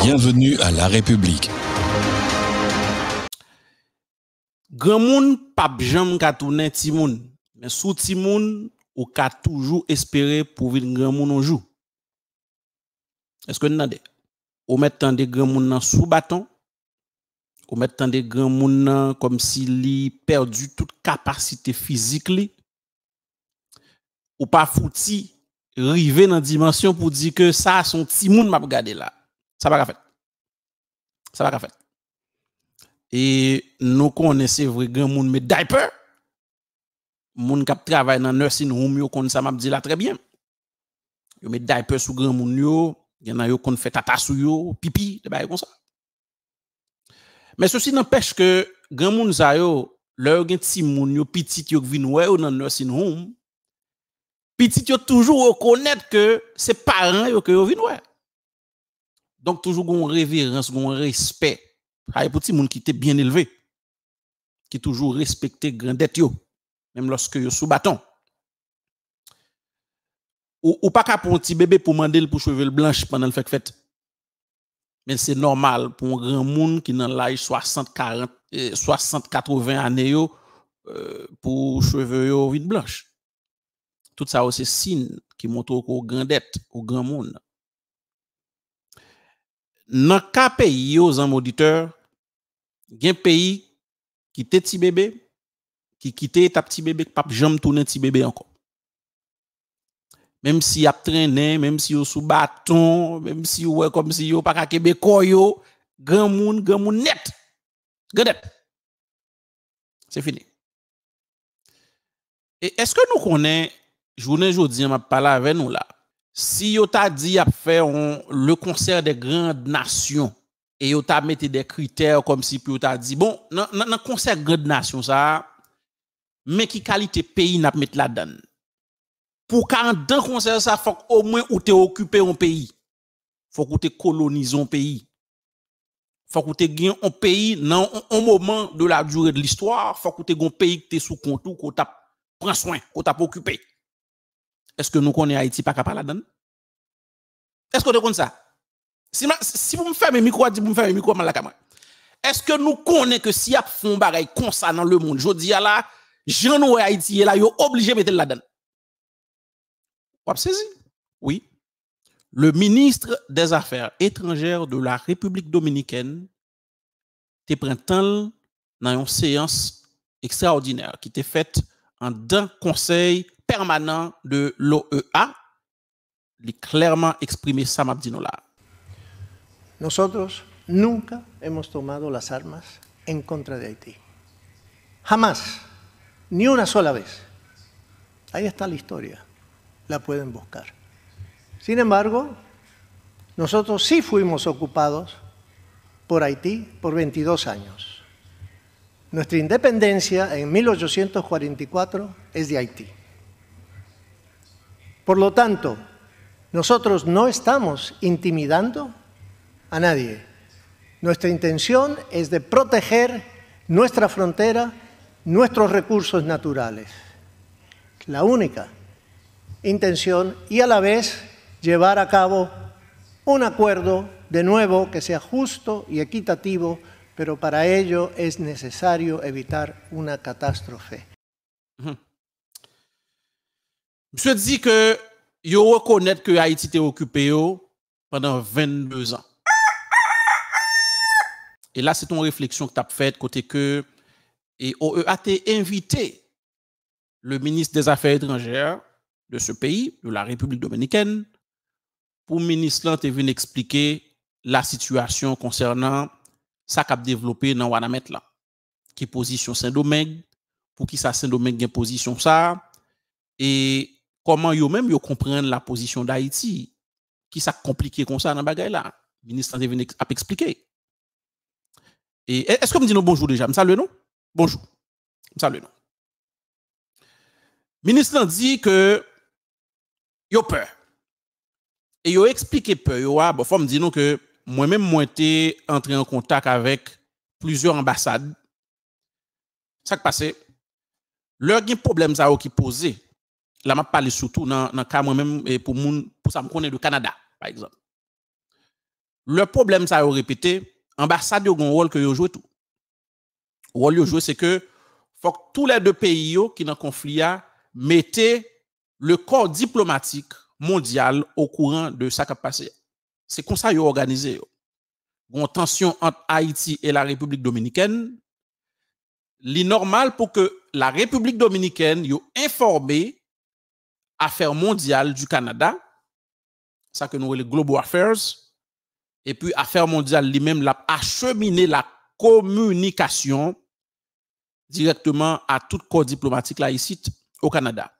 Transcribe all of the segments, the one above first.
Bienvenue à la République. Grand moun pap jam ka tourner ti moun, mais sous ti moun ou ka toujours espérer pour vivre grand moun un jour. Est-ce que vous entendez? Ou mettant des grand moun nan sous bâton, ou mettant des grand moun nan comme s'il li perdu toute capacité physique li, ou pas fouti rive dans dimension pour dire que ça son ti moun m'a regarder là. Ça va fait. Ça va fait. Et nous connaissons vrai grand moun mais diaper. Moun k'ap travaille dans nursing home yo kon ça m'a dit là très bien. Yo met diaper sous grand moun yo, y'en a yo kon fait tata sou yo, pipi, de bail comme ça. Mais ceci n'empêche que grand moun sa yo, leur gen ti moun yo petit yo vinn wè ou dans nursing home, petit yo toujours reconnaître que c'est parents yo que yo vinn wè. Donc toujours gon révérence, gon respect. Hay pour ti moun qui était bien élevé, qui toujours respecté grandette yo, même lorsque yo sous bâton. Ou pas ka pour un petit bébé pour mander pour cheveux blanche pendant le fête. Mais c'est normal pour un grand monde qui dans l'âge 60 40 60 80 années yo pour cheveux yo vite blanche. Tout ça c'est signe qui montre au grandette, au grand monde. Dans cas pays aux auditeurs, gen pays qui te ti bébé qui quitte ta petit bébé pas jamais tourner ti bébé encore. Même si y a traîné, même si yo sous bâton, même si ouais comme si yo pas ka québécois yo, grand monde net. Gandet. C'est fini. Et est-ce que nous connaissons journée jodi m'a parlé avec nous là? Si yo t'a dit à faire le concert des grandes nations et yo t'a mis des critères comme si yo t'a dit bon dans concert grandes nations ça mais qui qualité pays n'a mettre là-dedans. Pour qu'un dans concert ça faut au moins ou t'es occupé un pays. Faut que t'es colonisé un pays. Faut que t'es gagné un pays dans un moment de la durée de l'histoire, faut que t'es un pays qui t'es sous contrôle, qu'on t'a prend soin, qu'on t'a occupé. Est-ce que nous connaissons Haïti pas capable là-dedans? Est-ce que vous connaissez ça? Si vous me faites mes micros, vous me faites mes micros mal la caméra. Est-ce que nous connaissons que si y a font bagaille comme ça dans le monde, je dis là, Jean Noé Haïti là, yo obligé de mettre là-dedans. Vous avez saisi? Oui. Le ministre des Affaires étrangères de la République dominicaine te prend temps dans une séance extraordinaire qui était faite en d'un conseil permanent de l'OEA. Il a clairement exprimé ça, Mabdinola. Nosotros nunca hemos tomado las armas en contra de Haití. Jamás, ni una sola vez. Ahí está la historia, la pueden buscar. Sin embargo, nosotros sí fuimos ocupados por Haití por 22 años. Nuestra independencia en 1844 es de Haití. Por lo tanto, nosotros no estamos intimidando a nadie. Nuestra intención es de proteger nuestra frontera, nuestros recursos naturales. La única intención y a la vez llevar a cabo un acuerdo de nuevo que sea justo y equitativo, pero para ello es necesario evitar una catástrofe. Monsieur dit que yo reconnaît que Haïti était occupé pendant 22 ans. Et là, c'est ton réflexion que tu as faite côté que et OEA t'a invité le ministre des Affaires étrangères de ce pays, de la République dominicaine, pour le ministre là te venu expliquer la situation concernant ça qu'a développé dans Wanamet là. Qui position Saint-Domingue, pour qui ça Saint-Domingue gagne position ça et comment yo même yo comprendre la position d'Haïti qui ça compliqué comme ça dans bagay là. Le ministre te venu a expliquer. Et est-ce que me dit nous bonjour déjà? Me salue non? Bonjour. Me salue non. Ministre dit que yo peur. Et yo expliqué peur yo bon faut me dire nous que moi-même moi été entré en contact avec plusieurs ambassades. Ça qui passé leur gen problème ça qui posé. Là m'a parlé surtout dans cas moi-même pour ça me connaît de Canada par exemple. Le problème, ça a répété, l'ambassade a un rôle que vous jouez tout. Le rôle que jouez, c'est que faut que tous les deux pays qui sont en conflit mettez le corps diplomatique mondial au courant de ce qui a passé. C'est comme ça qu'ils ont organisé. Une tension entre Haïti et la République dominicaine. Normal pour que la République dominicaine ait informé Affaires mondiales du Canada, ça que nous les Global Affairs, et puis Affaires mondiales lui-même l'a acheminé la communication directement à tout corps diplomatique là ici au Canada.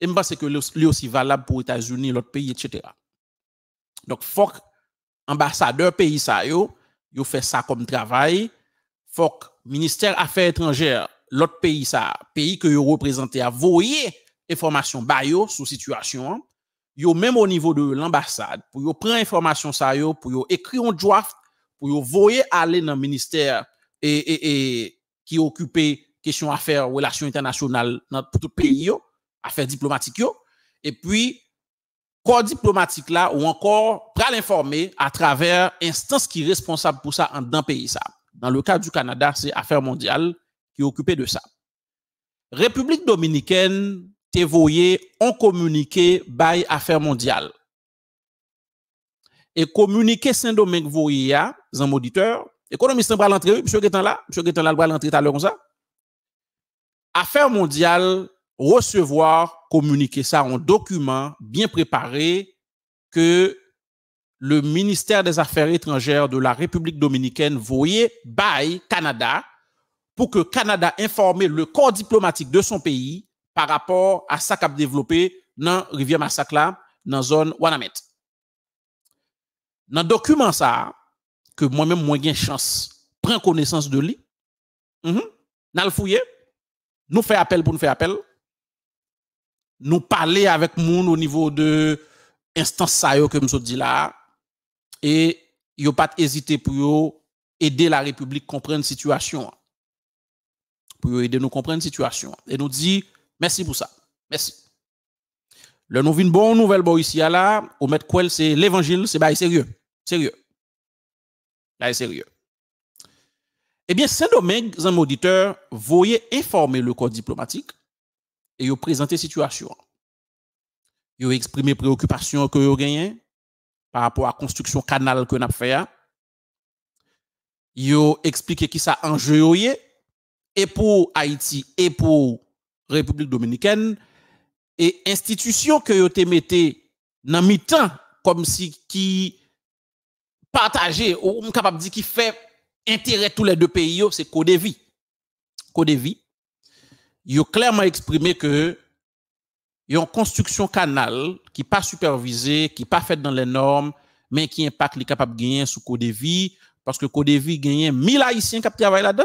Et je pense que c'est aussi valable pour les États-Unis, l'autre pays, etc. Donc, faut que ambassadeur pays ça yo fait ça comme travail. Faut que ministère Affaires étrangères, l'autre pays ça, pays que yo représenté à voyer information ba yo sous situation. Yo même au niveau de l'ambassade pour yo prendre information ça yo pour yo écrire un draft pour yo voyer aller dans ministère et qui occupé question affaires relations internationales dans tout pays yo, affaires diplomatiques yo, et puis corps diplomatique là ou encore pral informer à travers instance qui est responsable pour ça dans pays ça. Dans le cas du Canada, c'est Affaires mondiales qui est occupé de ça. République dominicaine te voyé on communiqué by Affaires mondiales. Et communiqué Saint-Domingue voyé a, un auditeur, économiste pral entrer, monsieur Getan là pral entrer tout à l'heure comme ça. Affaires mondiales recevoir, communiquer ça en document bien préparé que le ministère des Affaires étrangères de la République dominicaine voyait by Canada pour que Canada informe le corps diplomatique de son pays par rapport à ça qu'a développé dans Rivière Massacre là, dans zone Wanamet. Dans document ça que moi-même moi gain chance prendre connaissance de lui. N'a le fouiller, nous fait appel pour nous faire appel. Nous parler avec moun au niveau de instance ça yo que me dit là et yo pas hésiter pour yo aider la République comprendre situation pour yo aider nous comprendre situation et nous dit merci pour ça merci le nous vinn bon nouvelle bon ici là au mettre quoi c'est l'évangile c'est bail sérieux là sérieux. Eh bien Saint-Domingue un auditeur voyez informer le corps diplomatique et yo présenter situation. Yo exprimer préoccupation que yo gagné par rapport à construction canal que n'a fait. Yo expliquer qui ça enjeu yoye et pour Haïti et pour République dominicaine et institution que yo te mette dans mi-temps comme si qui partager ou capable dire qui fait intérêt tous les deux pays yo c'est Codevi. Ils ont clairement exprimé que y a une construction canal qui pas supervisée, qui pas faite dans les normes, mais qui impacte les capables de gagner sous Codevi, parce que Codevi gagne 1000 Haïtiens qui travaillent là-dedans,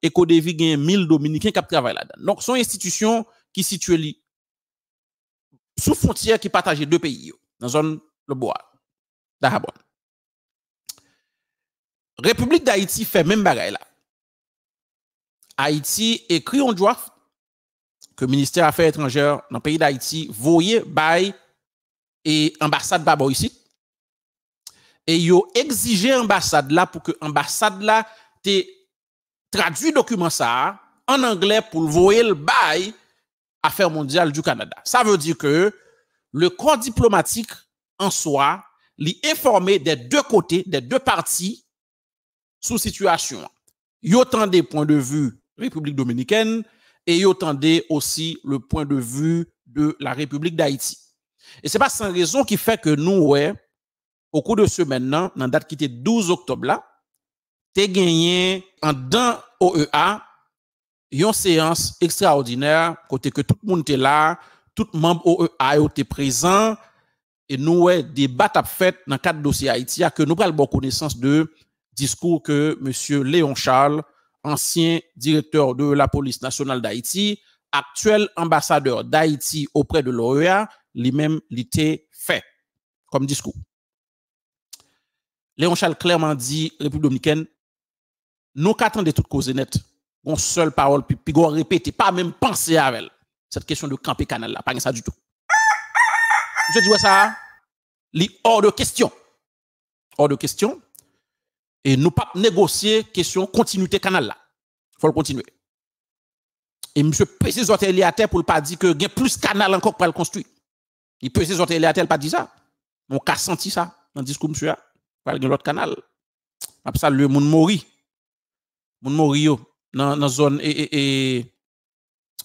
et Codevi gagne 1000 Dominicains qui travaillent là-dedans. Donc, son institution qui située sous frontière qui partage deux pays, dans la zone le bois, d'Arabon. République d'Haïti fait même bagaille là. Haïti écrit un draft que le ministère des Affaires étrangères dans le pays d'Haïti voyait by et ambassade d'abord ici et yo exigé ambassade là pour que ambassade là te traduit document ça en anglais pour le voyer le by Affaires mondiales du Canada. Ça veut dire que le corps diplomatique en soi li informé des deux côtés, des deux parties sous situation. Yo tant des points de vue République dominicaine et yo tendez aussi le point de vue de la République d'Haïti. Et c'est pas sans raison qui fait que nous, ouais, au cours de ce maintenant, dans la date qui était 12 octobre là, t'es gagné en dans OEA une séance extraordinaire, côté que tout le monde était là, tout membre OEA était présent, et nous, ouais, débat a fait dans le cadre dossier Haïti, que nous prenons bonne connaissance de discours que M. Léon Charles, ancien directeur de la police nationale d'Haïti, actuel ambassadeur d'Haïti auprès de l'OEA, lui-même l'était fait comme discours. Léon Charles clairement dit, République dominicaine, nous qu'attendons toutes causes nettes, une seule parole, puis on répète, pas même penser à elle. Cette question de camper canal là, pas ça du tout. Je dis ça, li hors de question. Hors de question. et nous pas négocier question continuité canal là. Faut le continuer. Et monsieur pèse ses hôtels à terre pour pas dire que y a plus canal encore pour le construire. Il pèse ses hôtels à terre pas dire ça. On a senti ça dans le discours monsieur pas l'autre canal. Après ça le monde mori. Monde mori yo dans zone et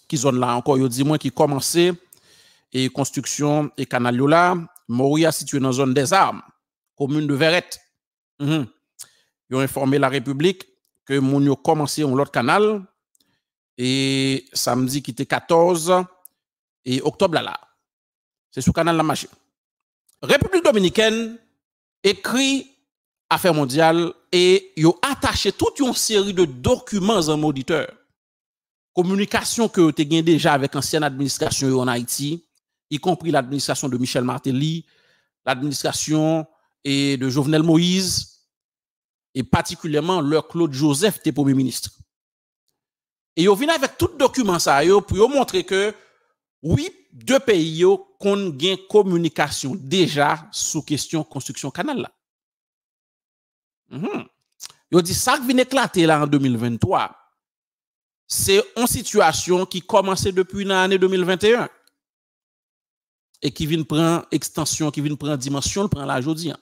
qui zone là encore yo dit moins qui commençait et construction et canal là mori a situé dans zone des Armes, commune de Verrette. Ils ont informé la République que moun yo commencé un autre canal et samedi qui était 14 et octobre là. C'est sous canal la marché. République dominicaine écrit Affaires mondiales et yo attaché toute une série de documents en auditeur. Communication que tu as déjà avec l'ancienne administration en Haïti, y compris l'administration de Michel Martelly, l'administration de Jovenel Moïse, et particulièrement leur Claude Joseph, tes premier ministre. Et ils viennent avec tout document ça pour montrer que oui, deux pays ont gain communication déjà sous question construction canal là. Ils dit ça qui vient éclater là en 2023. C'est une situation qui commençait depuis l'année 2021 et qui vient prendre extension, qui vient prendre dimension, prend la jodi.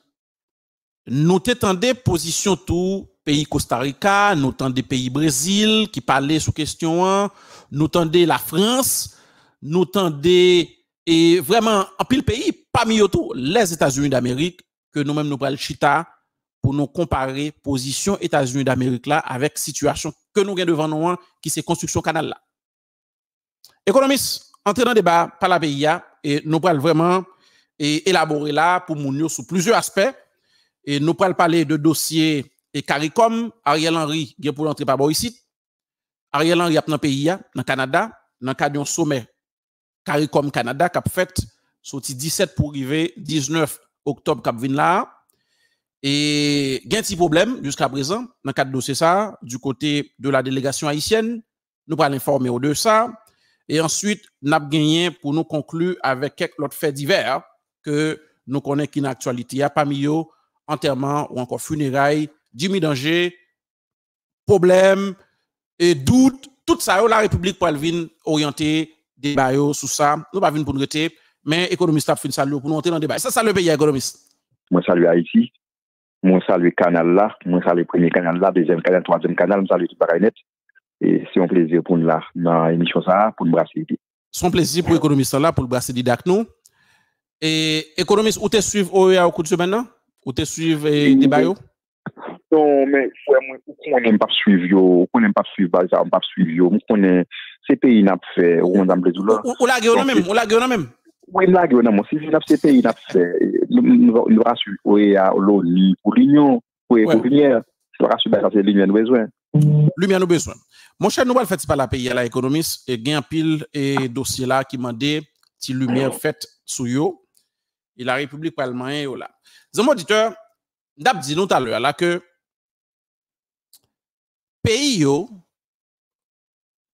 Nous t'étendons position tout pays Costa Rica, nous t'entendons pays Brésil qui parlaient sous question, nous t'entendons la France, nous t'entendons et vraiment en pile pays parmi tout les États-Unis d'Amérique que nous-mêmes nous prenons le chita pour nous comparer position États-Unis d'Amérique là avec situation que nous avons devant nous qui c'est construction canal là. Économistes, entrer dans le débat par la pays et nous allons vraiment élaborer là pour nous sur plusieurs aspects et nous allons parler de dossier et CARICOM, Ariel Henry qui est pour l'entrée par ici. Ariel Henry a dans le pays dans le Canada dans le cadre d'un sommet CARICOM Canada qui a fait sorti 17 pour arriver 19 octobre qui vient là. Et il y a un petit problème jusqu'à présent dans le cadre de dossier ça du côté de la délégation haïtienne. Nous allons informer de ça. Et ensuite, nous avons gagné pour nous conclure avec quelques autres faits divers que nous connaissons qui dans l'actualité. Il y a parmi eux enterrement ou encore funérailles, Jimmy Danger, problème et doute. Tout ça, la République pour venir orienter débat sur ça. Nous pas venir pour nous rester, mais économiste a fait salut pour nous entrer dans le débat. Ça le pays économiste. Moi salue Haïti. Moi salue canal là, moi salue premier canal là, deuxième canal, troisième canal, moi salue tout pareil net. Et c'est un plaisir pour nous là dans l'émission ça pour nous brasser. C'est un plaisir pour l'économiste là pour le brasser didac nous. Et économiste où te suivre au cours de semaine là? Où te suivre débat yo? Non mais on n'aime pas suivre yo, on n'aime pas suivre ça, on pas suivre yo, on connaît ces pays n'a fait on dans les douleurs. On la gueule même. Oui, la gueule non, si ces pays n'a fait nous rassure l'ONU pour l'union pour lumière, nous rassure ça c'est lumière nous besoin. Lumière nous besoin. Mon cher, nous allons faire par la pays à la économiste et gain pile et dossier là qui m'a dit si lumière faite sous yo et la République parlementaire yo là. Zamo auditeur, d'ab dit nous tout à l'heure là que pays yo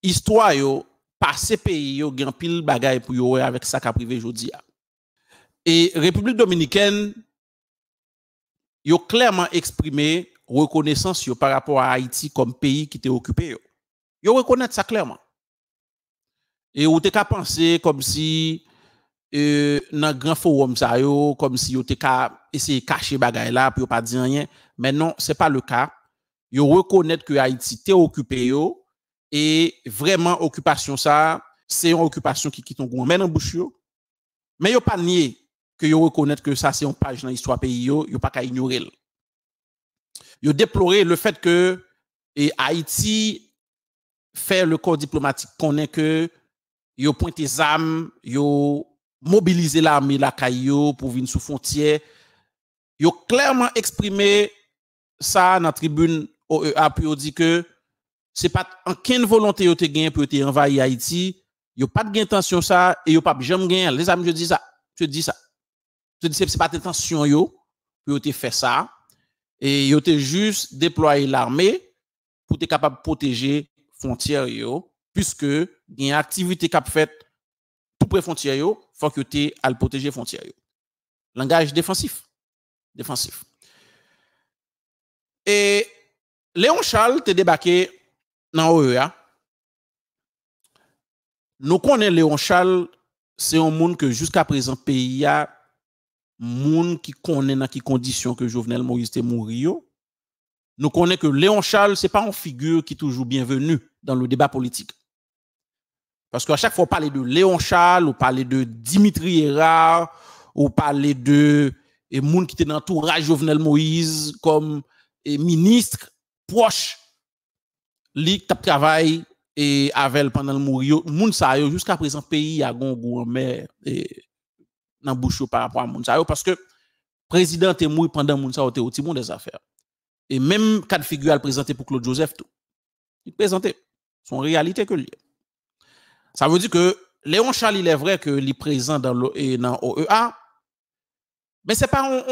histoire yo passé pays yo gain pile bagaille pour yo avec ça qu'a privé jodi a. Et République dominicaine yo clairement exprimé reconnaissance yo par rapport à Haïti comme pays qui était occupé yo. Yo reconnaître ça clairement. Et ou te ka penser comme si dans grand forum ça yo comme si yo te ka essayer cacher bagay là pour pas dire rien, mais non, c'est pas le cas. Yo reconnaître que Haïti était occupé yo et vraiment occupation ça, c'est une occupation qui quitte on men en bouche yo. Mais yo pas nier que yo reconnaître que ça c'est une page dans l'histoire pays yo pas ka ignorer. Yo déplorer le fait que Haïti fait le corps diplomatique connaît que yo pointe des armes, yo mobiliser l'armée la caillou pour venir sous frontière. Yo clairement exprimé ça dans la tribune OEA puis dit que c'est pas aucune volonté yo te gagner pour te envahir Haïti, yo pas de intention ça et yo pas jamais gagner. Les amis je dis ça. Je dis c'est pas intention yo pour te faire ça et yo te juste déployer l'armée pour te capable protéger frontière yo puisque il y a une activité qu'a fait tout près frontière yo faut que tu à le protéger frontière yo. Langage défensif. Et Léon Charles te débarqué dans OEA. Nous connaissons Léon Charles, c'est un monde que jusqu'à présent pays a monde qui connaît dans quelles conditions que Jovenel Moïse te mourir. Nous connaissons que Léon Charles c'est pas une figure qui est toujours bienvenue dans le débat politique. Parce qu'à chaque fois on parle de Léon Charles, on parle de Dimitri Hérard, on parle de monde qui était dans l'entourage Jovenel Moïse comme ministre proche li t'a travail et avec pendant le mourir moun sa yo jusqu'à présent pays a gon mais dans bouche par rapport à moun sa yo parce que président est mort pendant moun sa yo au timon des affaires et même cas de figure à présenter pour Claude Joseph tout il présentait son réalité que lui ça veut dire que Léon Charles il est vrai que il est présent dans OEA mais c'est pas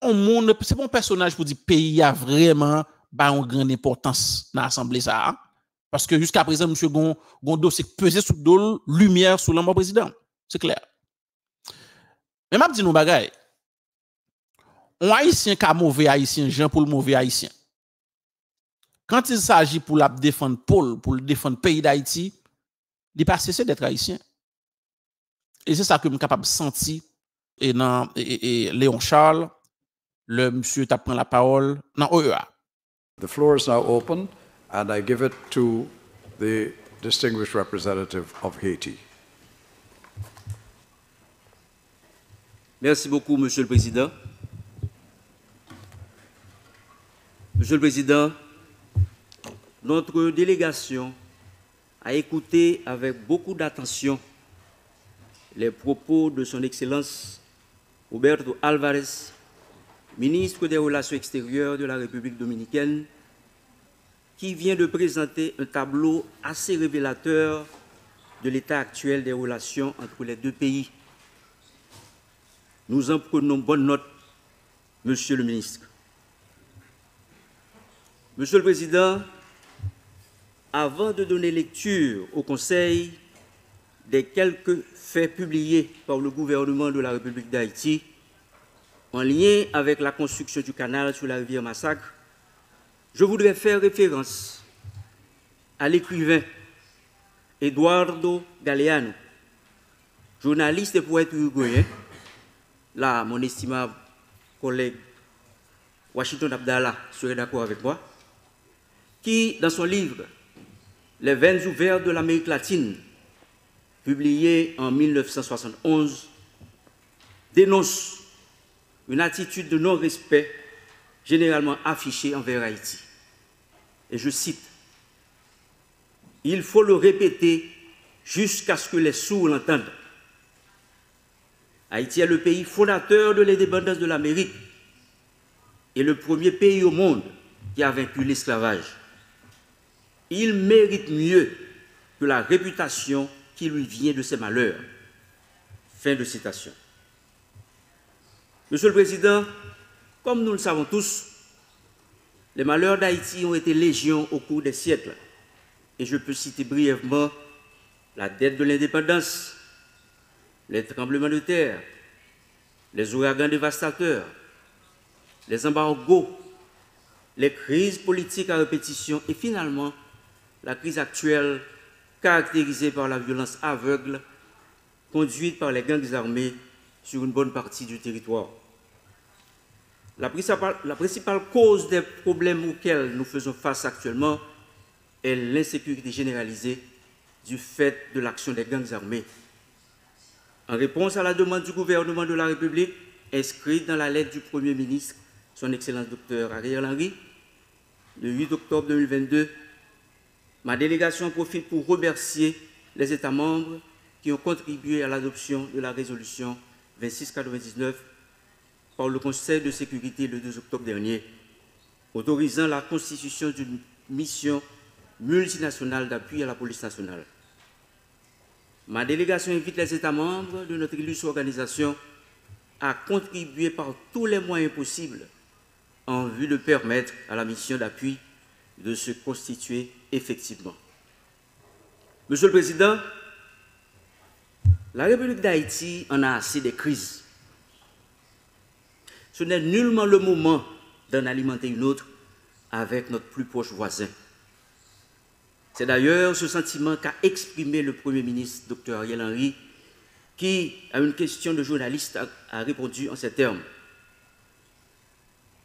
un monde c'est pas un personnage pour dire pays a vraiment ba une grande importance dans l'assemblée ça parce que jusqu'à présent monsieur gon dossier pesé sous dol lumière sur l'homme président c'est clair mais m'a dit nous bagay on haïtien ka mauvais haïtien Jean pour le mauvais haïtien quand il s'agit pour la défendre Paul pour le défendre pays d'Haïti il pas cesser d'être haïtien et c'est ça que je suis capable de sentir et dans Léon Charles le monsieur t'a prend la parole dans OEA. The floor is now open, and I give it to the distinguished representative of Haiti. Merci beaucoup, Monsieur le Président. Monsieur le Président, notre délégation a écouté avec beaucoup d'attention les propos de Son Excellence Roberto Alvarez, ministre des Relations extérieures de la République dominicaine, qui vient de présenter un tableau assez révélateur de l'état actuel des relations entre les deux pays. Nous en prenons bonne note, Monsieur le ministre. Monsieur le Président, avant de donner lecture au Conseil des quelques faits publiés par le gouvernement de la République d'Haïti, en lien avec la construction du canal sur la rivière Massacre, je voudrais faire référence à l'écrivain Eduardo Galeano, journaliste et poète uruguayen, là, mon estimable collègue Washington Abdallah serait d'accord avec moi, qui, dans son livre Les veines ouvertes de l'Amérique latine, publié en 1971, dénonce une attitude de non-respect généralement affichée envers Haïti. Et je cite, « Il faut le répéter jusqu'à ce que les sourds l'entendent. Haïti est le pays fondateur de l'indépendance de l'Amérique et le premier pays au monde qui a vaincu l'esclavage. Il mérite mieux que la réputation qui lui vient de ses malheurs. » Fin de citation. Monsieur le Président, comme nous le savons tous, les malheurs d'Haïti ont été légion au cours des siècles. Et je peux citer brièvement la dette de l'indépendance, les tremblements de terre, les ouragans dévastateurs, les embargos, les crises politiques à répétition et finalement la crise actuelle caractérisée par la violence aveugle conduite par les gangs armés sur une bonne partie du territoire. La principale cause des problèmes auxquels nous faisons face actuellement est l'insécurité généralisée du fait de l'action des gangs armés. En réponse à la demande du gouvernement de la République, inscrite dans la lettre du Premier ministre, son Excellence Dr Ariel Henry, le 8 octobre 2022, ma délégation profite pour remercier les États membres qui ont contribué à l'adoption de la résolution 2699 par le Conseil de sécurité le 2 octobre dernier, autorisant la constitution d'une mission multinationale d'appui à la police nationale. Ma délégation invite les États membres de notre illustre organisation à contribuer par tous les moyens possibles en vue de permettre à la mission d'appui de se constituer effectivement. Monsieur le Président, la République d'Haïti en a assez des crises. Ce n'est nullement le moment d'en alimenter une autre avec notre plus proche voisin. C'est d'ailleurs ce sentiment qu'a exprimé le Premier ministre, Dr Ariel Henry, qui, à une question de journaliste, a répondu en ces termes.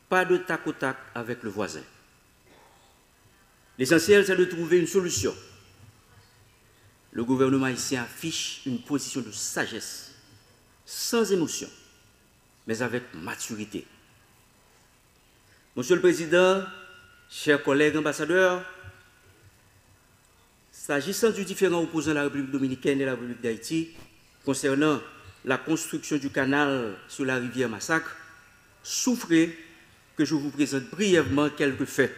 Pas de tac au tac avec le voisin. L'essentiel, c'est de trouver une solution. Le gouvernement haïtien affiche une position de sagesse, sans émotion, mais avec maturité. Monsieur le Président, chers collègues ambassadeurs, s'agissant du différent opposant la République dominicaine et la République d'Haïti, concernant la construction du canal sur la rivière Massacre, souffrez que je vous présente brièvement quelques faits.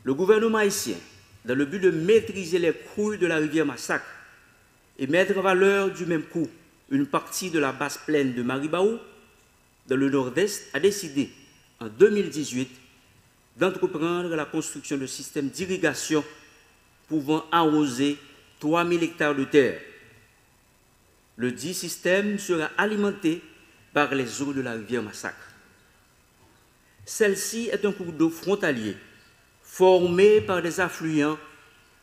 Le gouvernement haïtien, dans le but de maîtriser les crouilles de la rivière Massacre et mettre en valeur du même coup une partie de la basse plaine de Maribaou, dans le nord-est, a décidé en 2018 d'entreprendre la construction de systèmes d'irrigation pouvant arroser 3000 hectares de terre. Le dit système sera alimenté par les eaux de la rivière Massacre. Celle-ci est un cours d'eau frontalier formé par des affluents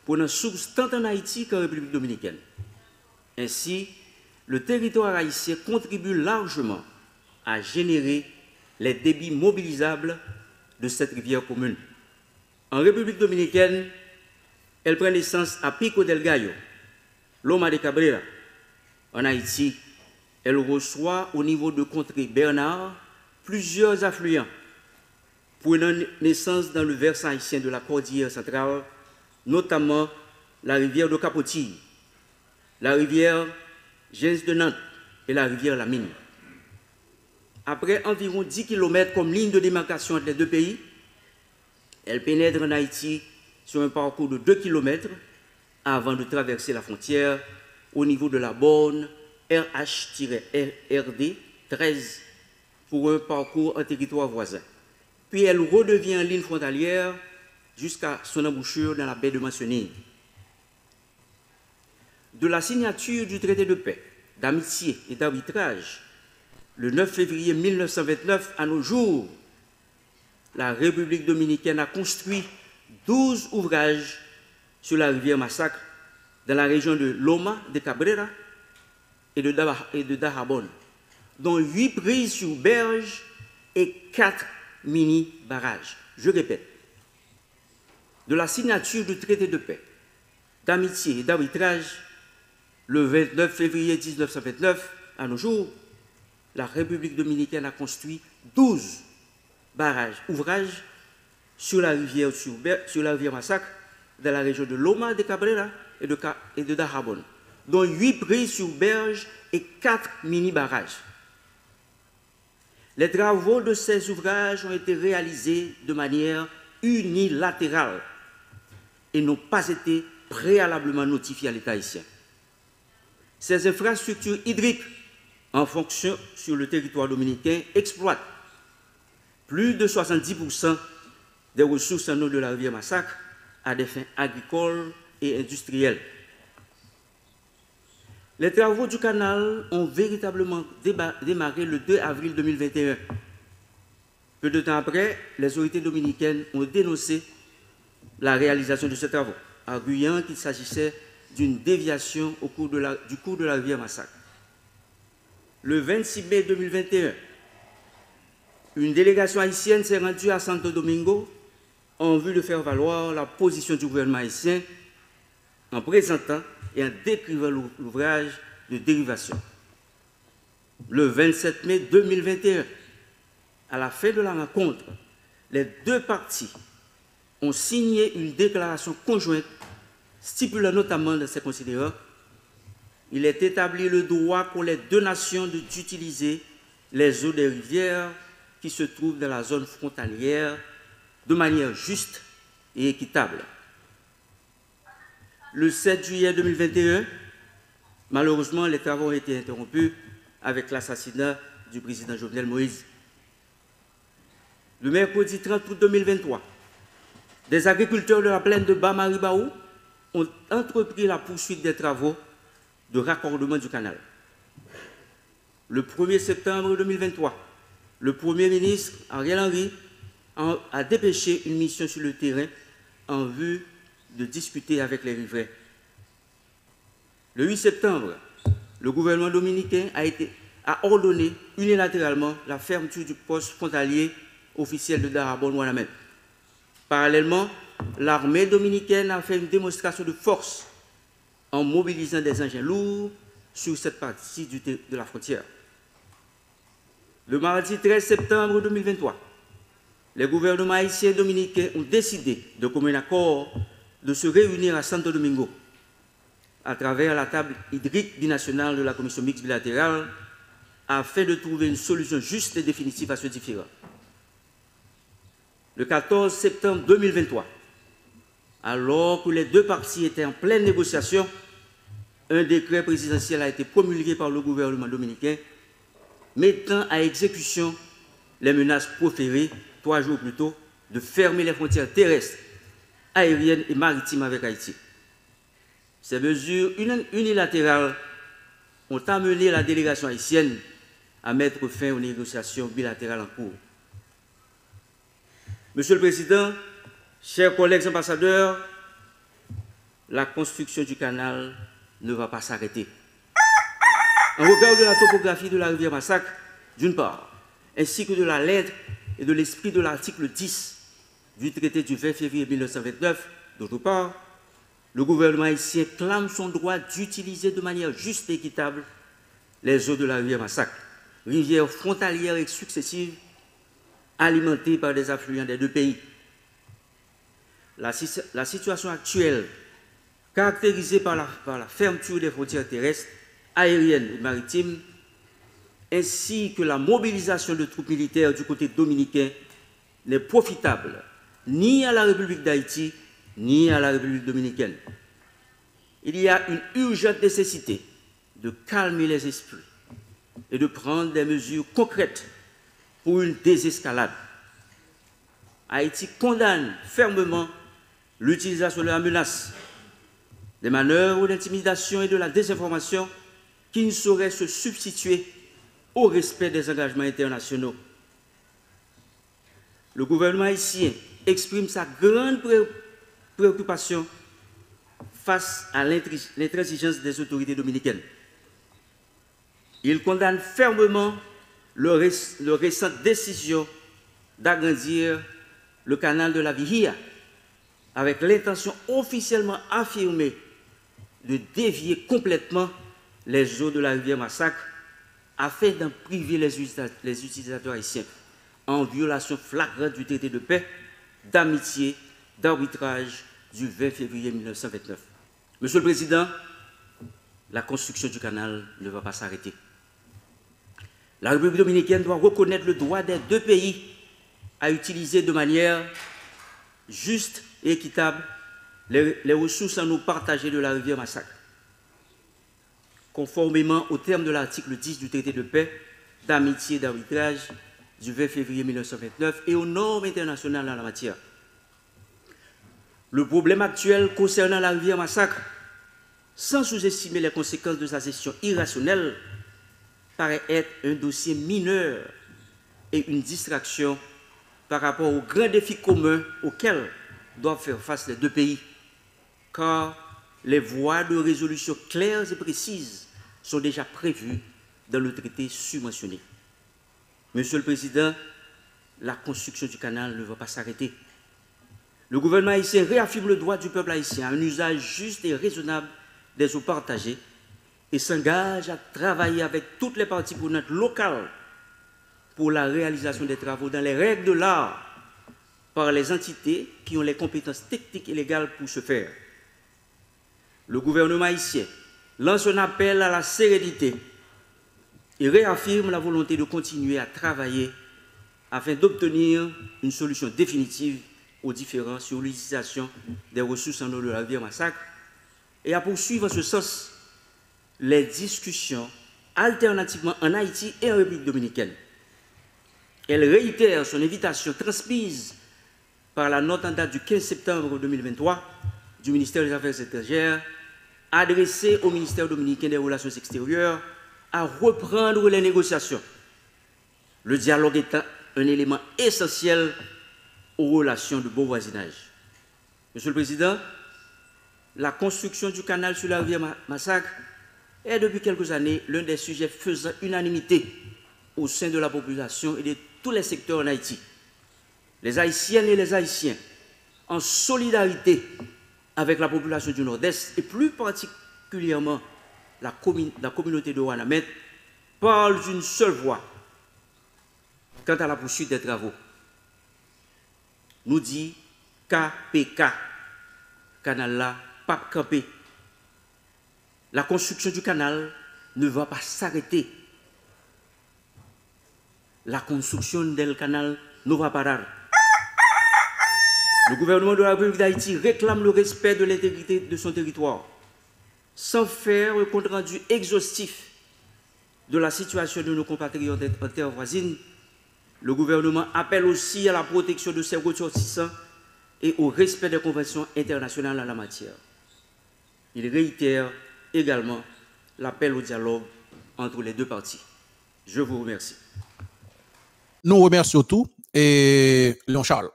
prenant source tant en Haïti qu'en République dominicaine. Ainsi, le territoire haïtien contribue largement à générer les débits mobilisables de cette rivière commune. En République dominicaine, elle prend naissance à Pico del Gallo, Loma de Cabrera. En Haïti, elle reçoit au niveau de Contrée Bernard plusieurs affluents, prenant naissance dans le versant haïtien de la Cordillère centrale, notamment la rivière de Capotille, la rivière Gens de Nantes et la rivière La Mine. Après environ 10 km comme ligne de démarcation entre les deux pays, elle pénètre en Haïti sur un parcours de 2 km avant de traverser la frontière au niveau de la borne RH-RD 13 pour un parcours en territoire voisin. Puis elle redevient en ligne frontalière jusqu'à son embouchure dans la baie de Mancenille. De la signature du traité de paix, d'amitié et d'arbitrage, le 9 février 1929 à nos jours, la République dominicaine a construit 12 ouvrages sur la rivière Massacre dans la région de Loma de Cabrera et de Dajabon, dont 8 prises sur berge et 4 mini-barrages. Je répète, de la signature du traité de paix, d'amitié et d'arbitrage, le 29 février 1929 à nos jours, la République dominicaine a construit 12 ouvrages sur la rivière Massacre, dans la région de Loma de Cabrera et de Dajabon, dont 8 prises sur berge et 4 mini-barrages. Les travaux de ces ouvrages ont été réalisés de manière unilatérale et n'ont pas été préalablement notifiés à l'État haïtien. Ces infrastructures hydriques en fonction sur le territoire dominicain exploitent plus de 70% des ressources en eau de la rivière Massacre à des fins agricoles et industrielles. Les travaux du canal ont véritablement démarré le 2 avril 2021. Peu de temps après, les autorités dominicaines ont dénoncé la réalisation de ces travaux, arguant qu'il s'agissait d'une déviation du cours de la rivière Massacre. Le 26 mai 2021, une délégation haïtienne s'est rendue à Santo Domingo en vue de faire valoir la position du gouvernement haïtien en présentant et en décrivant l'ouvrage de dérivation. Le 27 mai 2021, à la fin de la rencontre, les deux parties ont signé une déclaration conjointe stipulant notamment dans ces considérants: il est établi le droit pour les deux nations d'utiliser les eaux des rivières qui se trouvent dans la zone frontalière de manière juste et équitable. Le 7 juillet 2021, malheureusement, les travaux ont été interrompus avec l'assassinat du président Jovenel Moïse. Le mercredi 30 août 2023, des agriculteurs de la plaine de Bas-Maribaou ont entrepris la poursuite des travaux de raccordement du canal. Le 1er septembre 2023, le Premier ministre Ariel Henry a dépêché une mission sur le terrain en vue de discuter avec les riverains. Le 8 septembre, le gouvernement dominicain a ordonné unilatéralement la fermeture du poste frontalier officiel de Darabon-Ouanamen. Parallèlement, l'armée dominicaine a fait une démonstration de force en mobilisant des engins lourds sur cette partie de la frontière. Le mardi 13 septembre 2023, les gouvernements haïtiens et dominicains ont décidé, de commun accord, de se réunir à Santo Domingo à travers la table hydrique binationale de la commission mixte bilatérale afin de trouver une solution juste et définitive à ce différend. Le 14 septembre 2023, alors que les deux parties étaient en pleine négociation, un décret présidentiel a été promulgué par le gouvernement dominicain mettant à exécution les menaces proférées 3 jours plus tôt de fermer les frontières terrestres, aériennes et maritimes avec Haïti. Ces mesures unilatérales ont amené la délégation haïtienne à mettre fin aux négociations bilatérales en cours. Monsieur le Président, chers collègues ambassadeurs, la construction du canal ne va pas s'arrêter. En regard de la topographie de la rivière Massacre, d'une part, ainsi que de la lettre et de l'esprit de l'article 10 du traité du 20 février 1929, d'autre part, le gouvernement haïtien clame son droit d'utiliser de manière juste et équitable les eaux de la rivière Massacre, rivière frontalière et successive, alimentée par des affluents des deux pays. La situation actuelle, caractérisée par la fermeture des frontières terrestres, aériennes et maritimes, ainsi que la mobilisation de troupes militaires du côté dominicain, n'est profitable ni à la République d'Haïti, ni à la République dominicaine. Il y a une urgente nécessité de calmer les esprits et de prendre des mesures concrètes pour une désescalade. Haïti condamne fermement l'utilisation de la menace, des manœuvres d'intimidation et de la désinformation qui ne sauraient se substituer au respect des engagements internationaux. Le gouvernement haïtien exprime sa grande préoccupation face à l'intransigeance des autorités dominicaines. Il condamne fermement leur récente décision d'agrandir le canal de la Vihia avec l'intention officiellement affirmée de dévier complètement les eaux de la rivière Massacre afin d'en priver les utilisateurs haïtiens en violation flagrante du traité de paix, d'amitié, d'arbitrage du 20 février 1929. Monsieur le Président, la construction du canal ne va pas s'arrêter. La République dominicaine doit reconnaître le droit des deux pays à utiliser de manière juste et équitable les ressources en eau partagées de la rivière Massacre, conformément aux termes de l'article 10 du traité de paix, d'amitié et d'arbitrage du 20 février 1929 et aux normes internationales en la matière. Le problème actuel concernant la rivière Massacre, sans sous-estimer les conséquences de sa gestion irrationnelle, paraît être un dossier mineur et une distraction par rapport aux grands défis communs auxquels doivent faire face les deux pays, car les voies de résolution claires et précises sont déjà prévues dans le traité submentionné. Monsieur le Président, la construction du canal ne va pas s'arrêter. Le gouvernement haïtien réaffirme le droit du peuple haïtien à un usage juste et raisonnable des eaux partagées et s'engage à travailler avec toutes les parties prenantes locales pour la réalisation des travaux dans les règles de l'art par les entités qui ont les compétences techniques et légales pour ce faire. Le gouvernement haïtien lance un appel à la sérénité et réaffirme la volonté de continuer à travailler afin d'obtenir une solution définitive aux différends sur l'utilisation des ressources en eau de la rivière Massacre et à poursuivre en ce sens les discussions alternativement en Haïti et en République dominicaine. Elle réitère son invitation transmise par la note en date du 15 septembre 2023 du ministère des Affaires étrangères adressée au ministère dominicain des Relations extérieures à reprendre les négociations. Le dialogue étant un élément essentiel aux relations de bon voisinage. Monsieur le Président, la construction du canal sur la rivière Massacre est depuis quelques années l'un des sujets faisant unanimité au sein de la population et de tous les secteurs en Haïti. Les Haïtiennes et les Haïtiens, en solidarité avec la population du Nord-Est et plus particulièrement la communauté de Ouanamène, parlent d'une seule voix quant à la poursuite des travaux. Nous dit KPK, canal là, pas campé. La construction du canal ne va pas s'arrêter. La construction du canal ne va pas parar. Le gouvernement de la République d'Haïti réclame le respect de l'intégrité de son territoire, sans faire un compte rendu exhaustif de la situation de nos compatriotes en terre voisine. Le gouvernement appelle aussi à la protection de ses ressortissants et au respect des conventions internationales en la matière. Il réitère également l'appel au dialogue entre les deux parties. Je vous remercie. Nous remercions tout et Léon Charles.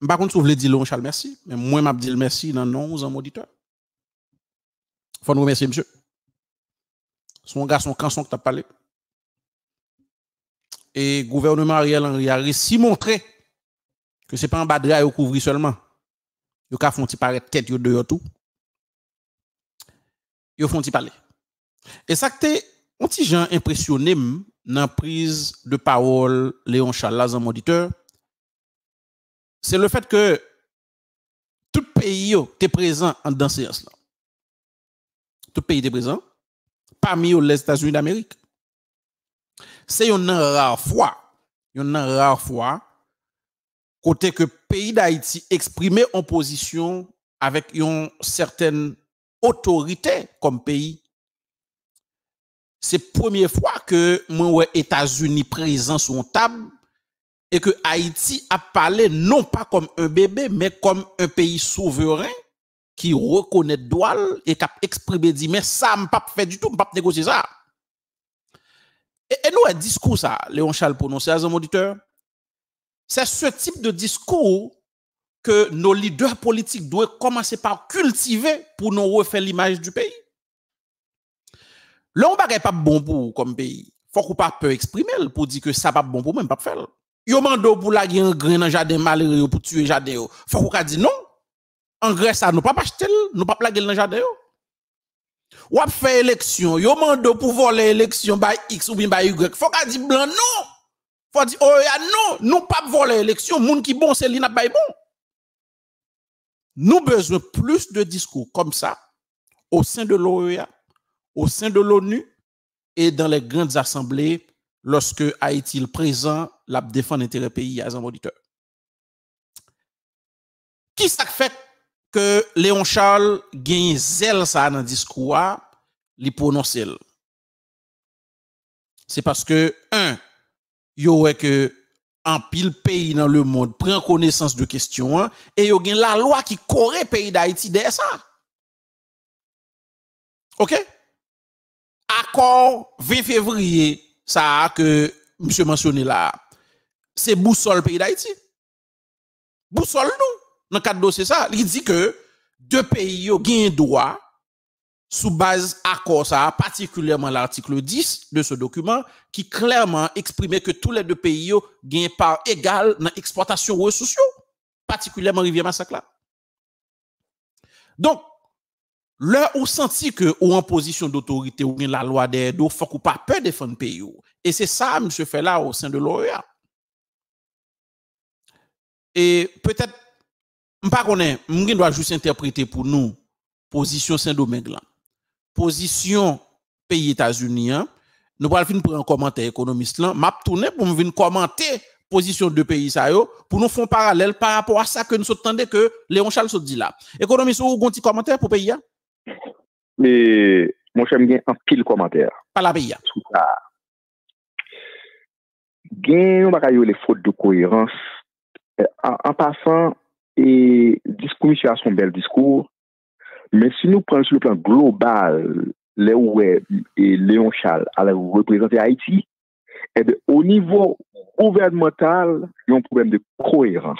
Par contre, si vous voulez dire Léon Charles merci, mais moi, je dis merci dans non aux auditeurs. Il faut nous remercier, monsieur. Son garçon, canson que tu as parlé. Et le gouvernement Ariel Henry a réussi à montrer que ce n'est pas un bas de gars qui couvre seulement. Il a fait paraître tête de tout. Il font parler. Et ça que t'es un petit gens impressionné dans la prise de parole Léon Charles, en auditeur, c'est le fait que tout pays est présent dans cette séance là. Tout pays est présent, parmi les États-Unis d'Amérique. C'est une rare fois, côté que le pays d'Haïti exprimait en position avec une certaine autorité comme pays. C'est la première fois que les États-Unis présents sur une table et que Haïti a parlé non pas comme un bébé, mais comme un pays souverain qui reconnaît droit et qui a exprimé dit mais ça m'a pas fait du tout, m'a pas négocier ça. Et nous, un discours ça, Léon Charles prononcé à un auditeur, c'est ce type de discours que nos leaders politiques doivent commencer par cultiver pour nous refaire l'image du pays. Là, on n'est pas bon pour comme pays. Faut qu'on pas peur exprimer pour dire que ça pas bon pour même pas faire. Yo mando pour la un grain dans jardin malheureux pour tuer jardin. Faut qu'on dit non. Engrais ça nous pas acheter, nous pas plaguer dans jardin. Ou a fait élection, yo mando pour voler élection by X ou bien by Y. Faut qu'on dit blanc non. Faut dire oh ya non, nous pas voler élection, moun qui bon c'est li n'a pas bon. Nous besoin plus de discours comme ça au sein de l'OEA, au sein de l'ONU et dans les grandes assemblées lorsque Haïti est présent, la défense l'intérêt pays à un auditeur. Qui ça fait que Léon Charles gagne zèle ça dans le discours, li prononce? C'est parce que, yo que en pile pays dans le monde prend connaissance de questions et yo gen la loi qui corrige pays d'Haïti derrière ça. OK? Accord 20 février, ça que monsieur mentionné là, c'est boussole pays d'Haïti. Boussole nous, dans le cadre de dossier ça, il dit que deux pays yo gen droit sous base accord ça, particulièrement l'article 10 de ce document, qui clairement exprimait que tous les deux pays gagnent part égale dans l'exploitation ressources, particulièrement Rivière Massacre là. Donc, là où senti que ou en position d'autorité ou bien la loi des dos, faut qu'on pas peur défendre le pays. Et c'est ça, monsieur fait là au sein de l'OEA. Et peut-être, m'pas connaît, m'gen doit juste interpréter pour nous position Saint-Domingue là. Position pays États-Unis, nous allons venir prendre un commentaire économiste là, m'a tourner pour venir commenter position de pays ça yo pour nous faire parallèle par rapport à ça que nous entendons que Léon Charles se dit là. Économiste ou un petit commentaire pour pays? Mais mon cher m'gain un pile commentaire. Pas la pays. Tout ça. Gain on va les fautes de cohérence en passant et discours monsieur a son bel discours. Mais si nous prenons sur le plan global, les et Léon Charles à représenter Haïti, et bien, au niveau gouvernemental, il y a un problème de cohérence.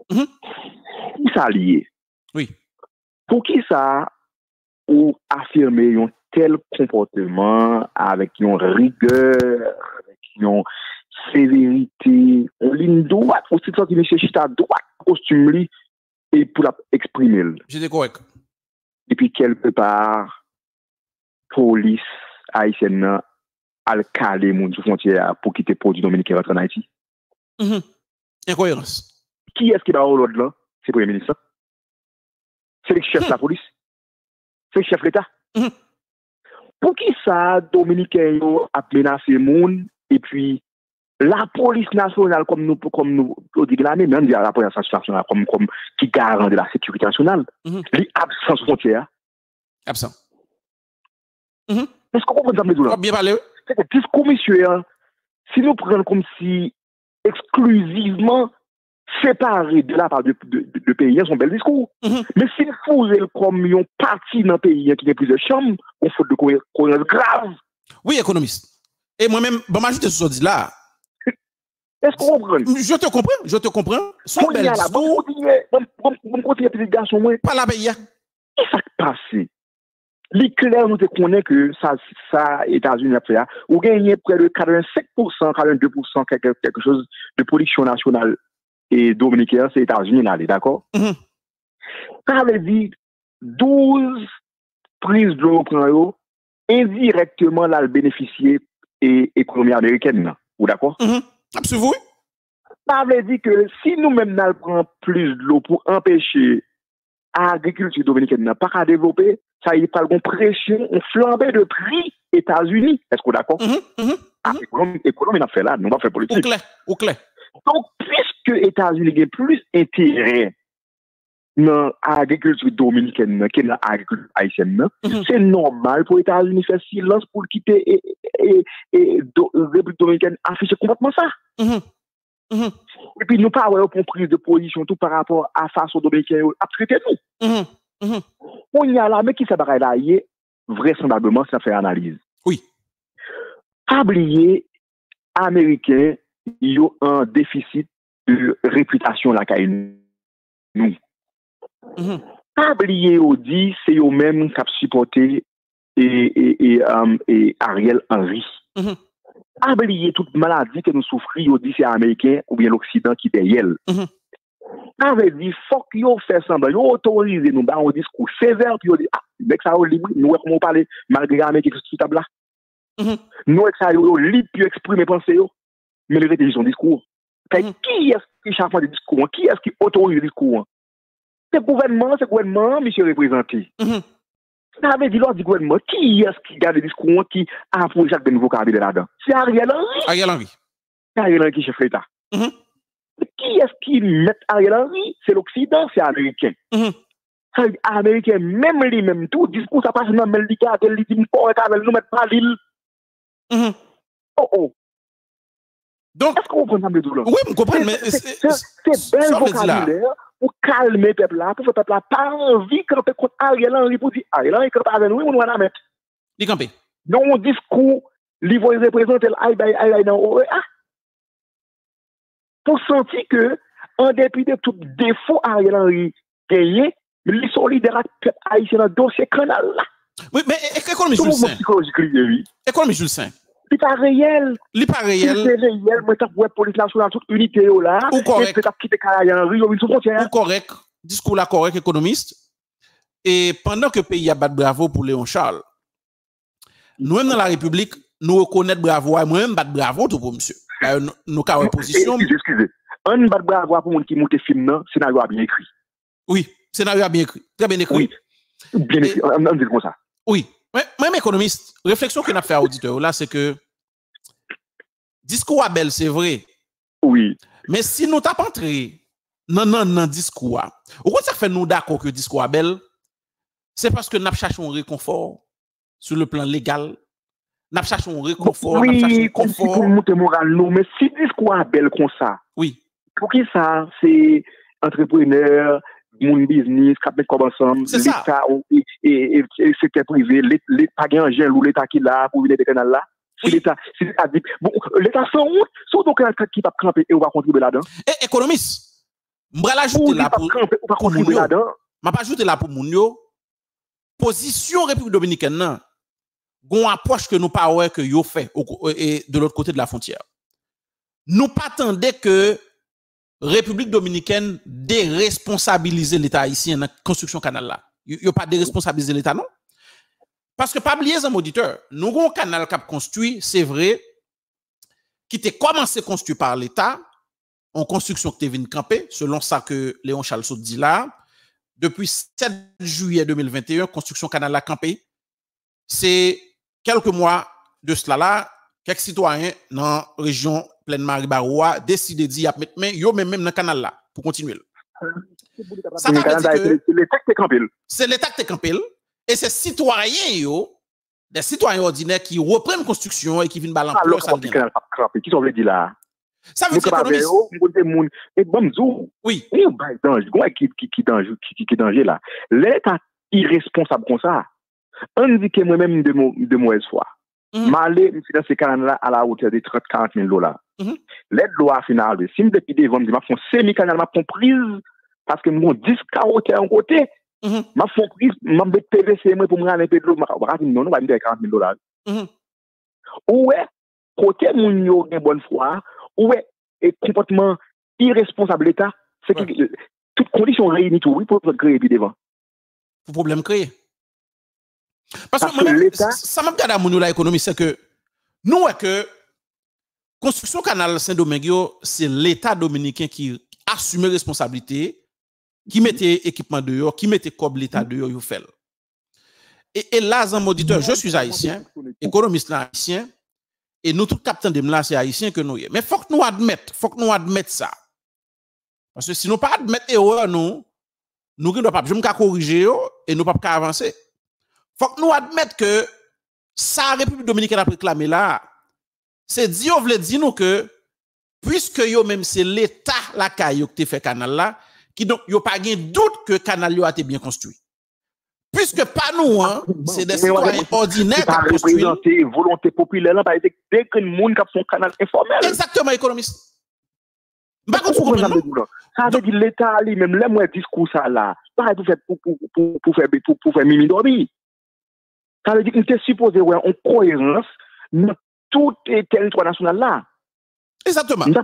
Qui ça lié? Oui. Pour qui ça ou affirmer un tel comportement avec une rigueur, avec une sévérité, en ligne droite, aussi de sorte monsieur Chita droite, costume li, et pour exprimer. J'étais correct. Et puis quelque part, police haïtienne a le calé moun sous frontière pour quitter produit dominicain rentrer en Haïti. Incohérence. Qui est-ce qui va au l'ordre là? C'est le Premier ministre. C'est le chef de la police. C'est le chef de l'État. Pour qui ça, Dominicain a menacé moun et puis la police nationale comme nous dit la même la police nationale comme qui garant de la sécurité nationale, les absents frontières. Absent. Est-ce qu'on comprend ça me bien parlé? C'est que discours monsieur, si nous prenons comme si exclusivement séparés de la part de pays, son bel discours. Mais si nous faisons comme une partie d'un pays qui a plusieurs chambres, on fait de cohérence grave. Oui, économiste. Et moi-même, bon, m'ajoute ce dit là. Est-ce qu'on comprend? Je te comprends. Son bel discours. Bon, continue petit garçon, moi. Pas la pays. Qu'est-ce qui s'est passé? L'éclair nous te connaît que ça États-Unis a fait, ou gagné près de 85%, 42%, quelque chose de production nationale et dominicaine, c'est États-Unis là, d'accord? Ça veut dire 12 prises de l'eau indirectement là, le bénéficier et économie américaine, ou d'accord? Absolument. Ça veut dire que si nous-mêmes nous prenons plus de l'eau pour empêcher l'agriculture dominicaine pas à développer, ça y est pas une pression, on flambait de prix États-Unis. Est-ce que vous d'accord? Économie n'a fait là, nous va faire politique. Au clair. Donc, puisque États-Unis a plus intérêt dans l'agriculture dominicaine que dans l'agriculture haïtienne, c'est normal pour les États-Unis faire silence pour quitter et République dominicaine afficher complètement ça. Et puis nous pas avoir une prise de position tout par rapport à façon dominicaine à traiter nous. On y a là, mais qui ça va là, vraisemblablement, ça fait analyse. Oui. Oublier américain, ils ont un déficit de réputation là nous. Oublier au dit, c'est eux même qui supporté et Ariel Henry. Oublier toute maladie que nous souffrons, dit c'est américain ou bien l'Occident qui paye elle. Ça veut dire, faut qu'ils fassent semblant, ils autorisent nous dans un discours sévère, puis ils disent, mec, ça est libre, nous, comment on parle, malgré l'Amérique qui est sur table là. Nous, ça est libre, puis exprimer pensée, mais le reste, son discours. Qui est-ce qui chaque fois des discours? Qui est-ce qui autorise le discours? C'est le gouvernement, monsieur représenté. Ça veut dire, lors du gouvernement, qui est-ce qui garde le discours, qui a pour chaque nouveau vocabulaire là-dedans? C'est Ariel Henry. Ariel Henry. C'est Ariel Henry qui chef l'État. Qui est-ce qui met Ariel Henry? C'est l'Occident, c'est américain. C'est américain, même lui-même, tout discours, ça passe dans le liquide, il dit, nous mettre pas l'île. Donc, est-ce qu'on comprend le douleur? Oui, je comprends, mais c'est bel vocabulaire pour calmer le peuple là, pour faire le peuple là, pas envie de camper contre Ariel Henry pour dire, Ariel Henry, quand avec nous, on va la mettre. Il camper. Non, on discours, il va représenter l'aïe dans l'OEA. Pour sentir que, en dépit de tout défaut, Ariel Henry gagné, mais il est solidaire avec le peuple haïtien dans le dossier canal là. Oui, mais économie Jules Saint. Économie Jules Saint. Il n'est pas réel. Il n'est pas réel. C'est réel, mais tu as police nationale, toute unité là. Ou correct. Tu as quitté Ariel Henry, ou une frontière. Ou correct. Discours là correct, économiste. Et pendant que le pays a battu bravo pour Léon Charles, nous-mêmes dans la République, nous reconnaissons bravo, et moi-même battre bravo tout pour monsieur. Nous avons une position. Excusez. On bat bravo pour les qui montent film, le scénario a bien écrit. Oui, scénario a bien écrit. Très bien écrit. Oui, bien écrit. On dit comme ça. Oui. Même économiste, réflexion qu'on a fait à l'auditeur là, c'est que discours à belle, c'est vrai. Oui. Mais si nous t'avons entré dans discours, au contraire, ça fait nous d'accord que discours à belle, c'est parce que nous cherchons un réconfort sur le plan légal. Nous cherchons un réconfort. Oui, comme si pour monter moral, nous, mais si discours à belle comme ça, oui. Pour qui ça, c'est entrepreneur, mon business, cap mettre comme ensemble, l'État et secteur privé, l'État qui est en gel ou l'État qui est là pour venir des canaux là. Si l'État dit, bon, l'État fait honte, surtout quelqu'un qui va camper et on va contribuer là-dedans. Et économiste, je vais l'ajouter là pour contribuer là-dedans. Je vais ajouter là pour Mounio. Position République Dominicaine, non, gon approche que nous pas ouais que yo fait de l'autre côté de la frontière. Nous pas attendons que République Dominicaine déresponsabiliser l'État haïtien dans la construction canal là. Yo pas déresponsabiliser l'État non. Parce que pas oublier un auditeur, nous avons un canal qui a construit, c'est vrai, qui était commencé construit par l'État, en construction qui était venu camper, selon ça que Léon Charles Saut dit là. Depuis 7 juillet 2021, construction canal a campé. C'est quelques mois de cela là, quelques citoyens dans la région Pleine Marie Baroua décidé de dire mais yo même dans le canal là pour continuer. Ça veut dire que c'est l'État qui est campé. C'est l'État qui est campé et c'est citoyens yo, des citoyens ordinaires qui reprennent construction et qui viennent balancer ça. Qui sont veut dire là? Ça veut dire économiste. Oui. Il y a un qui danger là. L'État irresponsable comme ça. On dit que moi-même de mauvaise foi. M'aller dans ces canaux-là à la hauteur de 30-40 000 $. L'aide loi finale, si je depuis devant, je fais semi-canal, je fais prise parce que mon 10 carottes en côté. Je fais prise, je fais PVC pour me rendre un peu de l'eau. Non, je vais 40 000 $. Ouais, côté mon yo une bonne foi. Ouais, et comportement irresponsable l'État, c'est que toutes conditions réunies tout, oui, pour créer puis devant. Pour problème créé. Parce que ça m'a regardé à mon l'économie, c'est que nous, que construction canal Saint-Domingue, c'est l'État dominicain qui assume responsabilité, qui mettait équipement dehors, qui mettait comme l'État dehors, il fait. Et là, un auditeur, je suis haïtien, économiste haïtien, et nous, tout capitaine de là, c'est haïtien que nous y est. Mais faut que nous admettre ça. Parce que si nous pas admettre erreur, nous ne pouvons pas, je me corriger et nous ne pouvons pas avancer. Faut que nous admettre que ça, République Dominicaine a réclamé là, c'est dire, on veut dire nous que, puisque yo même c'est l'État la caillou qui fait canal là, qui donc, yo pas de doute que canal yo a été bien construit. Puisque pas nous, hein, c'est des citoyens ordinaires qui représenter volonté populaire, là, par exemple, dès que le monde a son canal informel. Exactement, économiste. Ça veut dire l'État lui-même, là, moi, discours ça là, pas pour faire mimi dormi. Ça veut dire qu'il était supposé avoir une cohérence dans tout le territoire national là. Exactement. Je n'ai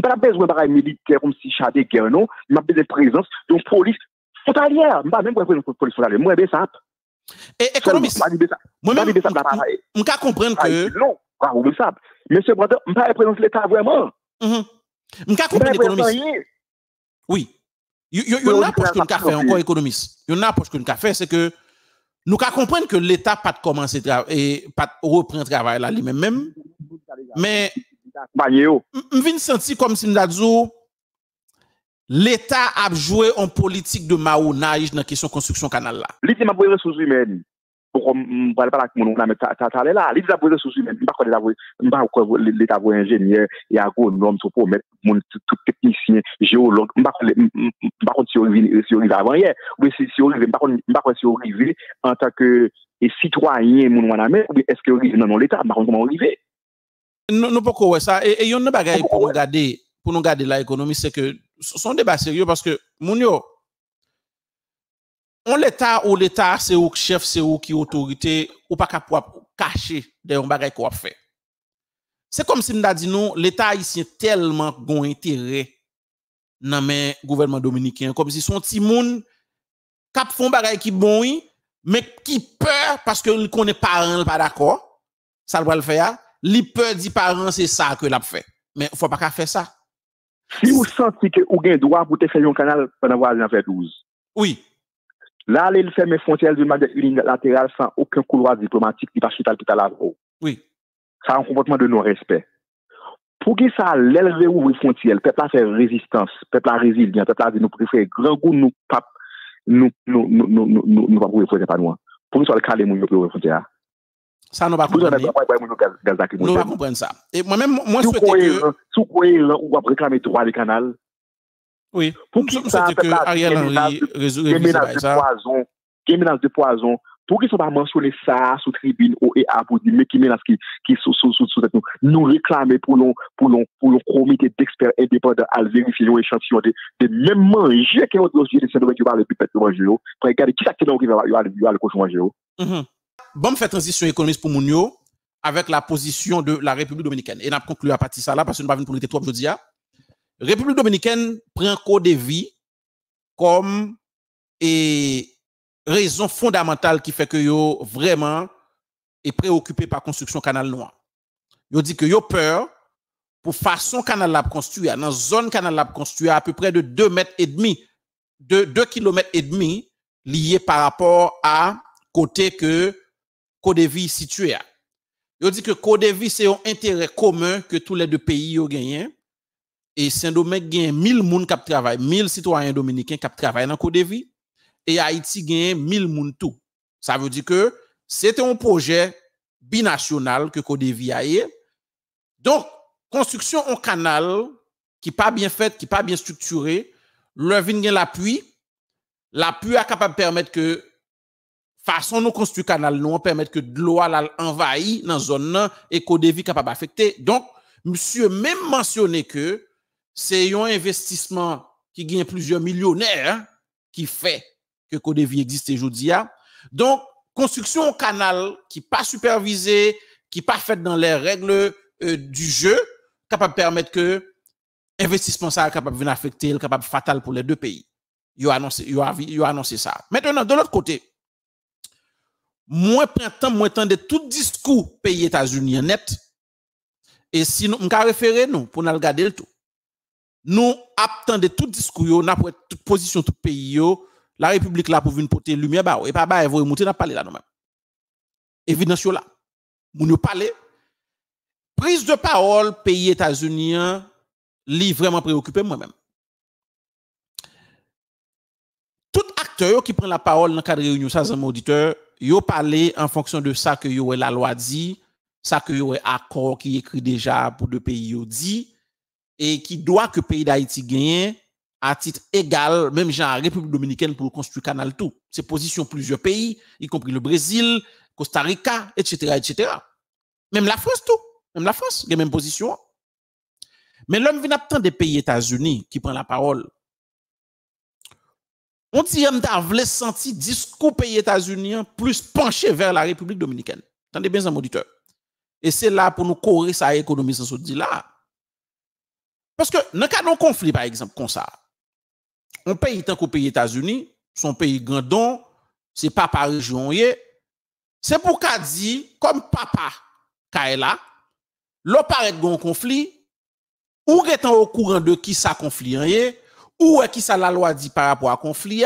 pas besoin d'un militaire comme si char de guerre, non. Je n'ai pas besoin de présence d'une police frontalière. Je n'ai pas même besoin d'une police frontalière. Moi, je ça. Et économiste, moi-même, je peux comprendre que... Non, ça. Mais ce brother, je ne peux pas représenter l'État vraiment. Je peux comprendre économiste. Oui. Il y a une approche que nous avons fait encore économiste. Il y a une approche que nous avons fait, c'est que nous comprenons que l'État pas commencer et pas reprendre travail là lui-même. Mais je viens sentir comme si nous l'État a joué en politique de marronnage dans la question de construction canal là. L'État m'a posé les ressources humaines. Pour ne parle pas avec mon nom, mais tu là. L'État a posé les ressources humaines. Je ne sais pas pourquoi l'État a posé ingénieur et agronome pour mettre tout technicien, géologue. Je ne sais pas si on arrive avant hier. Ou si on arrive, je ne sais pas si on arrive en tant que citoyen, ou est-ce qu'on arrive dans l'État? Je ne sais pas comment on arrive. Non, pourquoi ça? Et il y a une bagaille pour nous garder l'économie, c'est que ce sont des débats sérieux parce que, Mounio, on l'État, c'est où chef, c'est où qui autorité, ou pas capable de cacher des bagailles qu'on fait. C'est comme si nous avons dit non, l'État haïtien tellement gon intérêt dans le gouvernement dominicain, comme si son petit monde cap font bagaille qui bon, mais qui peur parce que il connaît parents pas d'accord, ça doit le faire. Li peur dit parents c'est ça que l'a fait. Mais faut pas faire ça. Si vous sentez que vous avez droit pour te faire un canal pendant voir en faire 12. Oui. Là, il fait mes frontières d'une manière unilatérale sans aucun couloir diplomatique qui passe tout à l'avant. Oui. Ça a un comportement de non-respect. Pour que ça l'élever ouvre les frontières, le peuple a fait résistance, le peuple a résilié, le peuple a dit nous préférons grand goût, nous pas pour les pas nous. Pour que ça le calme nous pour les frontières. Ça nous va comprendre. Nous va comprendre ça. Et moi-même, moi souhaite que sous cohérent ou va réclamer droit des canaux. Oui. Pour que ça que Ariel Henry résout ça. Des menaces de poison Pour qu'ils ne soient pas mentionnés ça sous tribune OEA pour dire mais qui menace qui sous nous réclamer pour le comité d'experts indépendants à vérifier les échantillons de même manger que autre dossier de Saint-Domingue qui va le pipette manger pour regarder qui ça qui va le cochon manger. Bon me fait transition économique pour Mounio avec la position de la République dominicaine et n'a conclu à partir de ça là parce que nous pas venir pour l'été trop aujourd'hui. République dominicaine prend Côte d'Ivoire comme raison fondamentale qui fait que yo vraiment est préoccupé par construction canal noir. Yo dit que yo peur pour façon canal la construire dans zone canal la construire à peu près de 2 mètres et demi de 2 km et demi lié par rapport à côté que Côte d'Ivoire situé. Yo dit que Côte d'Ivoire c'est un intérêt commun que tous les deux pays yo gagnent et Saint-Domingue gagne 1000 moun qui travaillent 1000 citoyens dominicains qui travaillent dans Côte d'Ivoire et Haïti gagne 1000 moun tout. Ça veut dire que c'était un projet binational que Côte d'Ivoire a. Donc construction en canal qui pas bien fait, qui pas bien structuré, le vin gagne l'appui a capable de permettre que façon nous construire canal nous permettre que de l'eau envahit dans zone et Côte d'Ivoire capable affecter. Donc monsieur même mentionné que c'est un investissement qui gagne plusieurs millionnaires qui fait que Côte d'Ivoire existe aujourd'hui. Donc construction au canal qui pas supervisé, qui pas fait dans les règles du jeu, capable de permettre que investissement ça capable de venir affecter, capable fatal pour les deux pays. Yo annoncé ça. Maintenant de l'autre côté, moins printemps, moins temps de tout discours pays États-Unis net. Et si nous m'ka référer nous pour nous regarder le tout. Nous attendons tout discours yo, n'a pour toute position tout pays yo, la République là pour venir porter lumière ba et pas ba vous monter n'a parler là nous même. Évidence là. Moun yo parler prise de parole pays États-Unis li vraiment préoccupé moi-même. Tout acteur qui prend la parole dans le cadre de réunion ça un auditeur, yo parler en fonction de ça que yo la loi dit, ça que yo accord qui écrit déjà pour deux pays yo dit et qui doit que pays d'Haïti gagne à titre égal même genre République dominicaine pour construire canal tout. C'est position plusieurs pays, y compris le Brésil, Costa Rica, etc. Même la France tout. Même la France, il a même position. Mais l'homme vient attendre des pays États-Unis qui prend la parole. On dit qu'on voulait sentir discours pays États-Unis plus penché vers la République dominicaine. Attendez bien ça, mon auditeur. Et c'est là pour nous corriger sa économie sans se dire là. Parce que dans le cas d'un conflit, par exemple, comme ça, un pays tant qu'au pays États-Unis, son pays grandon, c'est pas par région, c'est pour qu'a dit, comme papa, Kaela, l'on paraît d'un conflit, ou est au courant de qui ça conflit, ou est qui ça la loi dit par rapport à conflit,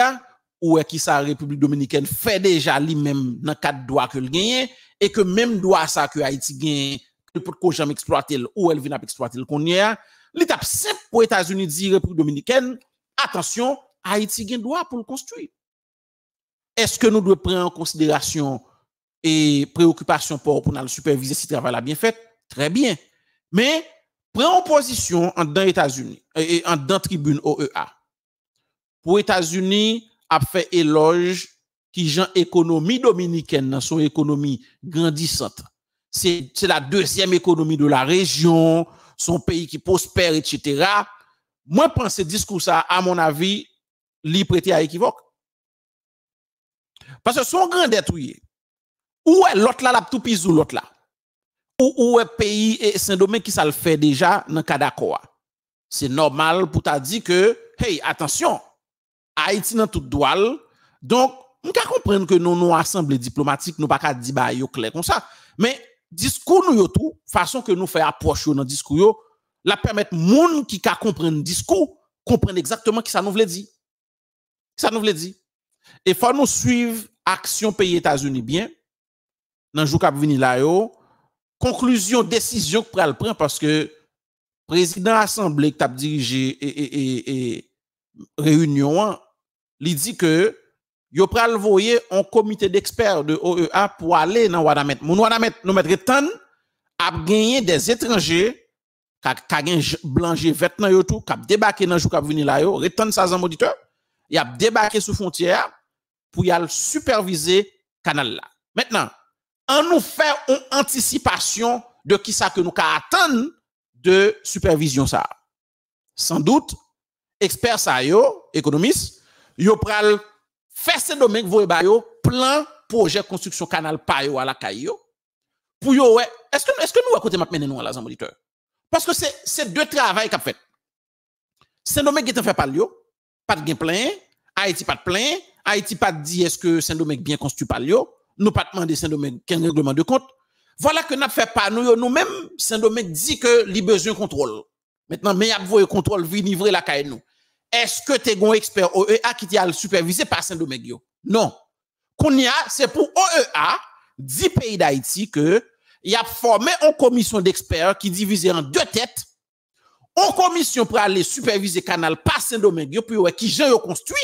ou est qui ça République dominicaine fait déjà lui-même dans cadre droit que le gagne, et que même droit ça que Haïti gagne, que peut jamais exploiter, ou elle vient exploiter le qu'on y a, l'étape simple pour les États-Unis dire République dominicaine, attention, Haïti gagne droit pour le construire. Est-ce que nous devons prendre en considération et préoccupation pour nous superviser si le travail est bien fait? Très bien. Mais, prends en position en dans États-Unis et en dans tribune OEA. Pour États-Unis, a fait éloge qui genre économie dominicaine dans son économie grandissante. C'est la deuxième économie de la région, son pays qui prospère, etc. Moi, je pense que ce discours ça, à mon avis, li prêté à équivoque. Parce que son grand détruit, où est l'autre là, la tout pis ou l'autre là? Où est pays et Saint-Domingue qui ça le fait déjà dans le cas d'accord? C'est normal pour t'a dit que, hey, attention, Haïti dans tout droit. Donc, on peut comprendre que nous assemblée diplomatique, nous pas qu'à dire bah yo clair comme ça. Mais discours nous yo tout, façon que nous fait approche dans discours yo, la permettre moun qui ka comprendre discours, comprendre exactement qui ça nous veut dire. Ça nous veut dire. Et faut nous suivre action pays États-Unis bien. Dans jour k'ap vini là yo, conclusion décision que pral prend parce que président assemblée qui t'a dirigé et réunion, il dit que yo pral voyer un comité d'experts de OEA pour aller dans Wadamet. Moun Wadamet nous mettre temps à gagner des étrangers qui gagne blanger vêtements yo tout, qui débarquer dans jour k'ap vini là yo, retenir ça en auditeur, il a débarqué sous frontière pour y aller superviser canal là. Maintenant, on nous fait une anticipation de qui ça que nous attendons de supervision ça. Sans doute, experts ça yo, économistes, yo pral faire ces domaines voye ba yo plan projet construction canal pa yo à la caillou pour yo ouais, est-ce que nous à côté m'a mener nous là auditeur? Parce que c'est deux travail qu'a fait. Saint-Domingue qui fait pas yo, pas de gain plein, Haïti pas de plein, Haïti pas dit est-ce que Saint-Domingue bien construit par yo, nous pas demander Saint-Domingue qu'un règlement de compte. Voilà que n'a fait pas nous-mêmes Saint-Domingue dit que li besoin contrôle. Maintenant mais y a voyer contrôle livrer la caille nous. Est-ce que tu es un expert OEA qui t'a supervisé par Saint-Domingue yo? Non. Qu'on y a c'est pour OEA 10 pays d'Haïti que il a formé une commission d'experts qui divisée en deux têtes. Une commission pour aller superviser canal par Saint-Domingue puis qui gens yo construit.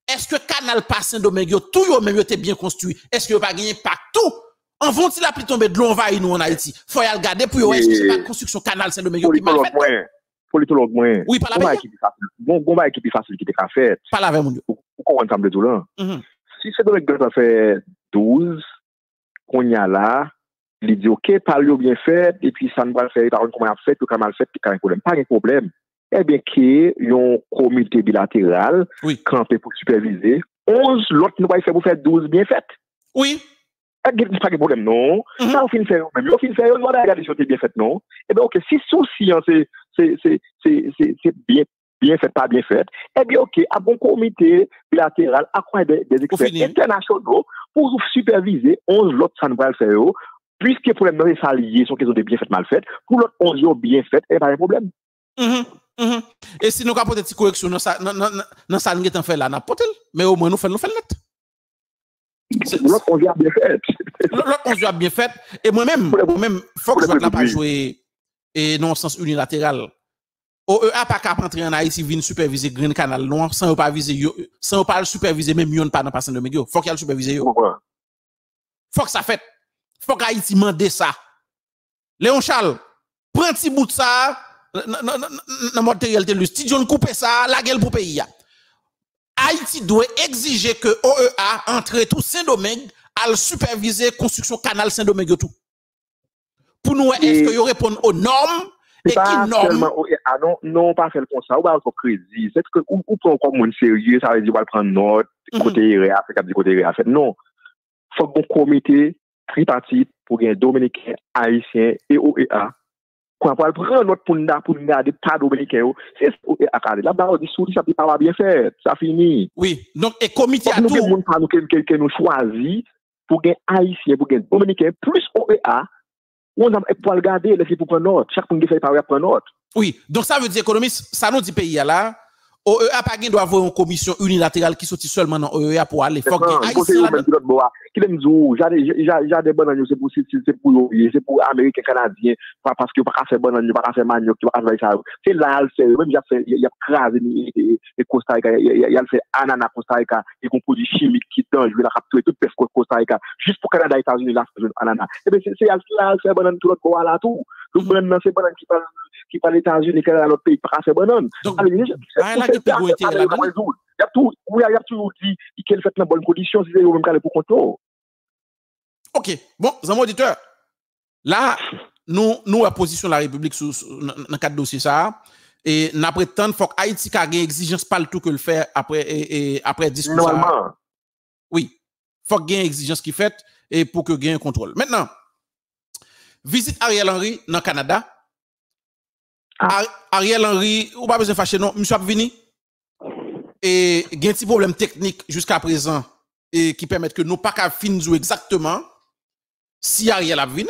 Est-ce que canal par Saint-Domingue tout yo même était bien construit? Est-ce que pas gagné partout? En vont-ils appeler tomber de l'eau nous en Haïti? Faut y regarder pour est-ce que c'est pas construction canal Saint-Domingue qui mal fait? Politologue moins. Oui, par la bon bah équipe facile qui était fait. Par la mon Dieu. Pourquoi on semble tout là? Si c'est dans le fait 12 qu'on y a là, il dit OK, parle bien fait et puis ça ne va faire par comment a fait, tout comme mal fait, puis pas de problème. Eh bien que un comité bilatéral campé pour superviser 11 l'autre nous va faire pour faire 12 bien fait. Oui. Pas de problème non. Ça on finit faire même on finit faire on va regarder si c'est bien fait non. Eh bien OK, si souci c'est bien fait pas bien fait. Eh bien OK, à bon comité bilatéral à quoi des experts internationaux pour superviser 11 l'autre ça ne va le faire. Puisque le problème non c'est lié sont question de bien fait mal fait, pour l'autre 11 bien fait, et pas de problème. Et si nous avons peut-être une correction dans ça nous avons fait là n'a pas mais au moins nous fait net. L'autre 11 a bien fait. L'autre 11 a bien fait et moi-même faut que je n'a pas joué et non sens unilatéral. OEA pas capable entrer en Haïti venir superviser Green Canal Noir sans pas viser sans pas le superviser même yon pas dans passant de Mégo. Faut qu'il le superviser yo. Faut que ça fait. Faut qu'Haïti mande ça. Léon Charles, prends petit bout de ça dans matériel de studio couper ça la gueule pour pays. Haïti doit exiger que OEA entre tout Saint-Domingue à le superviser construction canal Saint-Domingue tout. Pour nous est-ce que yo répondent aux normes et qui normes non pas faire comme ça ou pas au crédit c'est que ou prend comme monde sérieux ça veut dire va prendre note côté réa fait côté réa fait non faut bon comité tripartite pour gagner dominicain haïtien et OEA quand on prend note pour garder pas dominicain c'est OEA là-bas on dit souris ça pas bien fait ça fini oui donc et comité à tout nous quelqu'un nous choisi pour gagner haïtien pour gagner dominicain plus OEA on a pour regarder les pour prendre note chaque monde fait pas prendre note. Oui, donc ça veut dire économiste ça nous dit pays là OEA pas gain doit avoir une commission unilatérale qui sortit seulement dans OEA pour aller faut que haïtien qui l'aime dire j'ai des bananes c'est pour américain canadien parce que pas faire banane pas faire manioc tu pas faire ça c'est là c'est même il y a crasé et Costa Rica il a fait ananas Costa Rica et qu'on produit chimique qui dangereux la capturer toute peste Costa Rica juste pour Canada États-Unis là ananas et ben c'est là faire banane tout l'autre là tout donc banane c'est banane qui parle États-Unis qui dans l'autre pays pas faire banane il y a tout dit qu'il fait dans bonne condition si c'est même calé pour contrôle. OK, bon, amis auditeurs. Là nous à position la République dans cadre dossier ça et n'a prétendre faut Haïti ka gain exigence pas le tout que le faire après discours normalement. Oui, faut gain exigence qui fait et pour que gain contrôle. Maintenant, visite Ariel Henry dans Canada. Ariel Henry, ou pas besoin fâcher non, monsieur a venu et il y a un petit problème technique jusqu'à présent et qui permet que nous pas qu'à finir exactement si Ariel a venu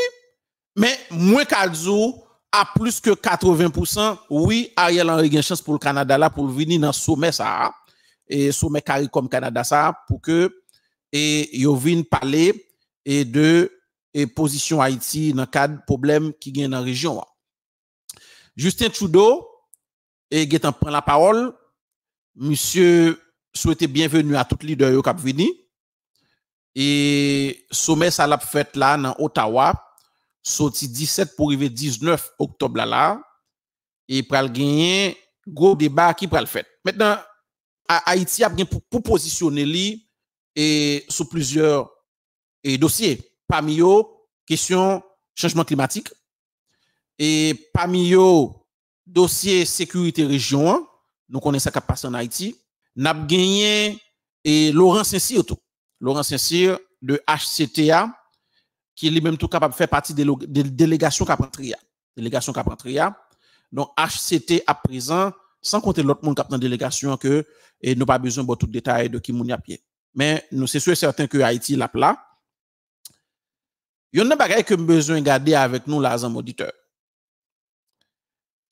mais moins qu'à dire à plus que 80% oui Ariel Henry a une chance pour le Canada là pour venir dans sommet ça et sommet CARICOM Canada ça pour que et yo vienne parler et de et position Haïti dans cadre problème qui gagne dans région. Justin Trudeau et Gétan prend la parole. Monsieur souhaite bienvenue à tout leader yo k'ap vini. Et sommet ça l'a fait là dans Ottawa, sorti 17 pour arriver 19 octobre là et pral gagner gros débat qui pral fait. Maintenant Haïti a bien pour positionner li et sous plusieurs et dossiers. Parmi eux, question changement climatique. Et parmi eux, dossier sécurité région. Nous connaissons ça qui passe en Haïti. Nous avons gagné et Laurent Saint-Cyr tout. Laurent Saint-Cyr de HCTA, qui est lui-même tout capable de faire partie de la délégation Capantria. Délégation Capantria. Donc, HCT à présent, sans compter l'autre monde qui est dans la délégation, que nous n'avons pas besoin de tout détail de qui moun y a pied. Mais nous sommes sûr et certain que Haïti l'a plat. Il y a une bagaille que nous avons besoin de garder avec nous, là, en auditeur.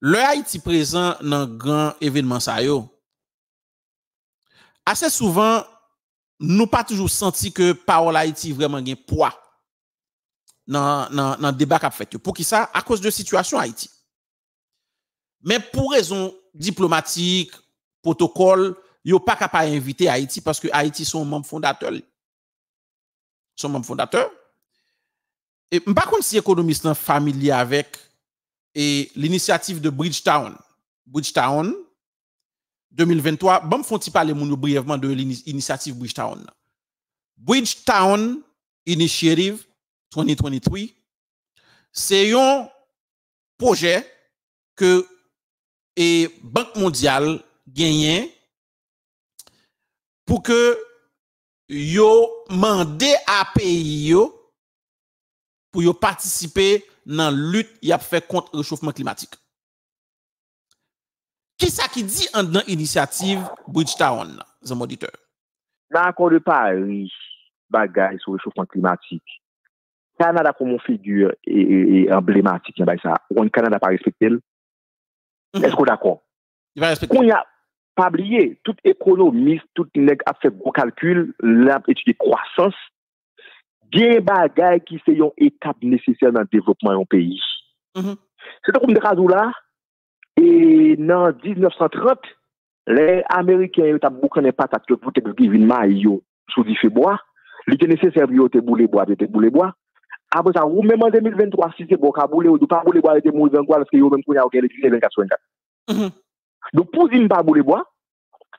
Le Haïti présent dans un grand événement, ça yo. Assez souvent, nous pas toujours senti que parole Haïti vraiment gain poids dans le débat qu'a fait. Pour qui ça? À cause de la situation Haïti. Mais pour raison diplomatique, protocole, yo pas capable d'inviter Haïti parce que Haïti sont membres fondateurs. Sont membres fondateurs. Et par contre, si économiste familier avec l'initiative de Bridgetown 2023, bon font parler brièvement de l'initiative Bridgetown. Bridgetown Initiative 2023, c'est un projet que Banque mondiale gagne pour que yo mande à pays yo pour yo participer dans la lutte y a fait contre le réchauffement climatique. Qui ça qui dit en dans initiative Bridgetown, les auditeurs? Dans l'accord de Paris, bagaille sur le réchauffement climatique. Canada comme figure et emblématique, ça. On Canada pas respecté. Est-ce qu'on est d'accord? Il va respecter. On y a pas oublié, tout économiste, tout nèg a fait bon calcul, l'a étudié croissance, bien bagaille qui c'est une étape nécessaire dans le développement d'un pays. C'est comme de cas là, et dans 1930, les Américains ont beaucoup de patates pour te give une maille sous du bois, il était nécessaire pour te bouler bois. Après ça, ou même en 2023, si c'est bon, bouler ou pas bouler bois, était mourir parce que yo même qu'on a électricité 24/24. Donc pour dire pas bouler bois,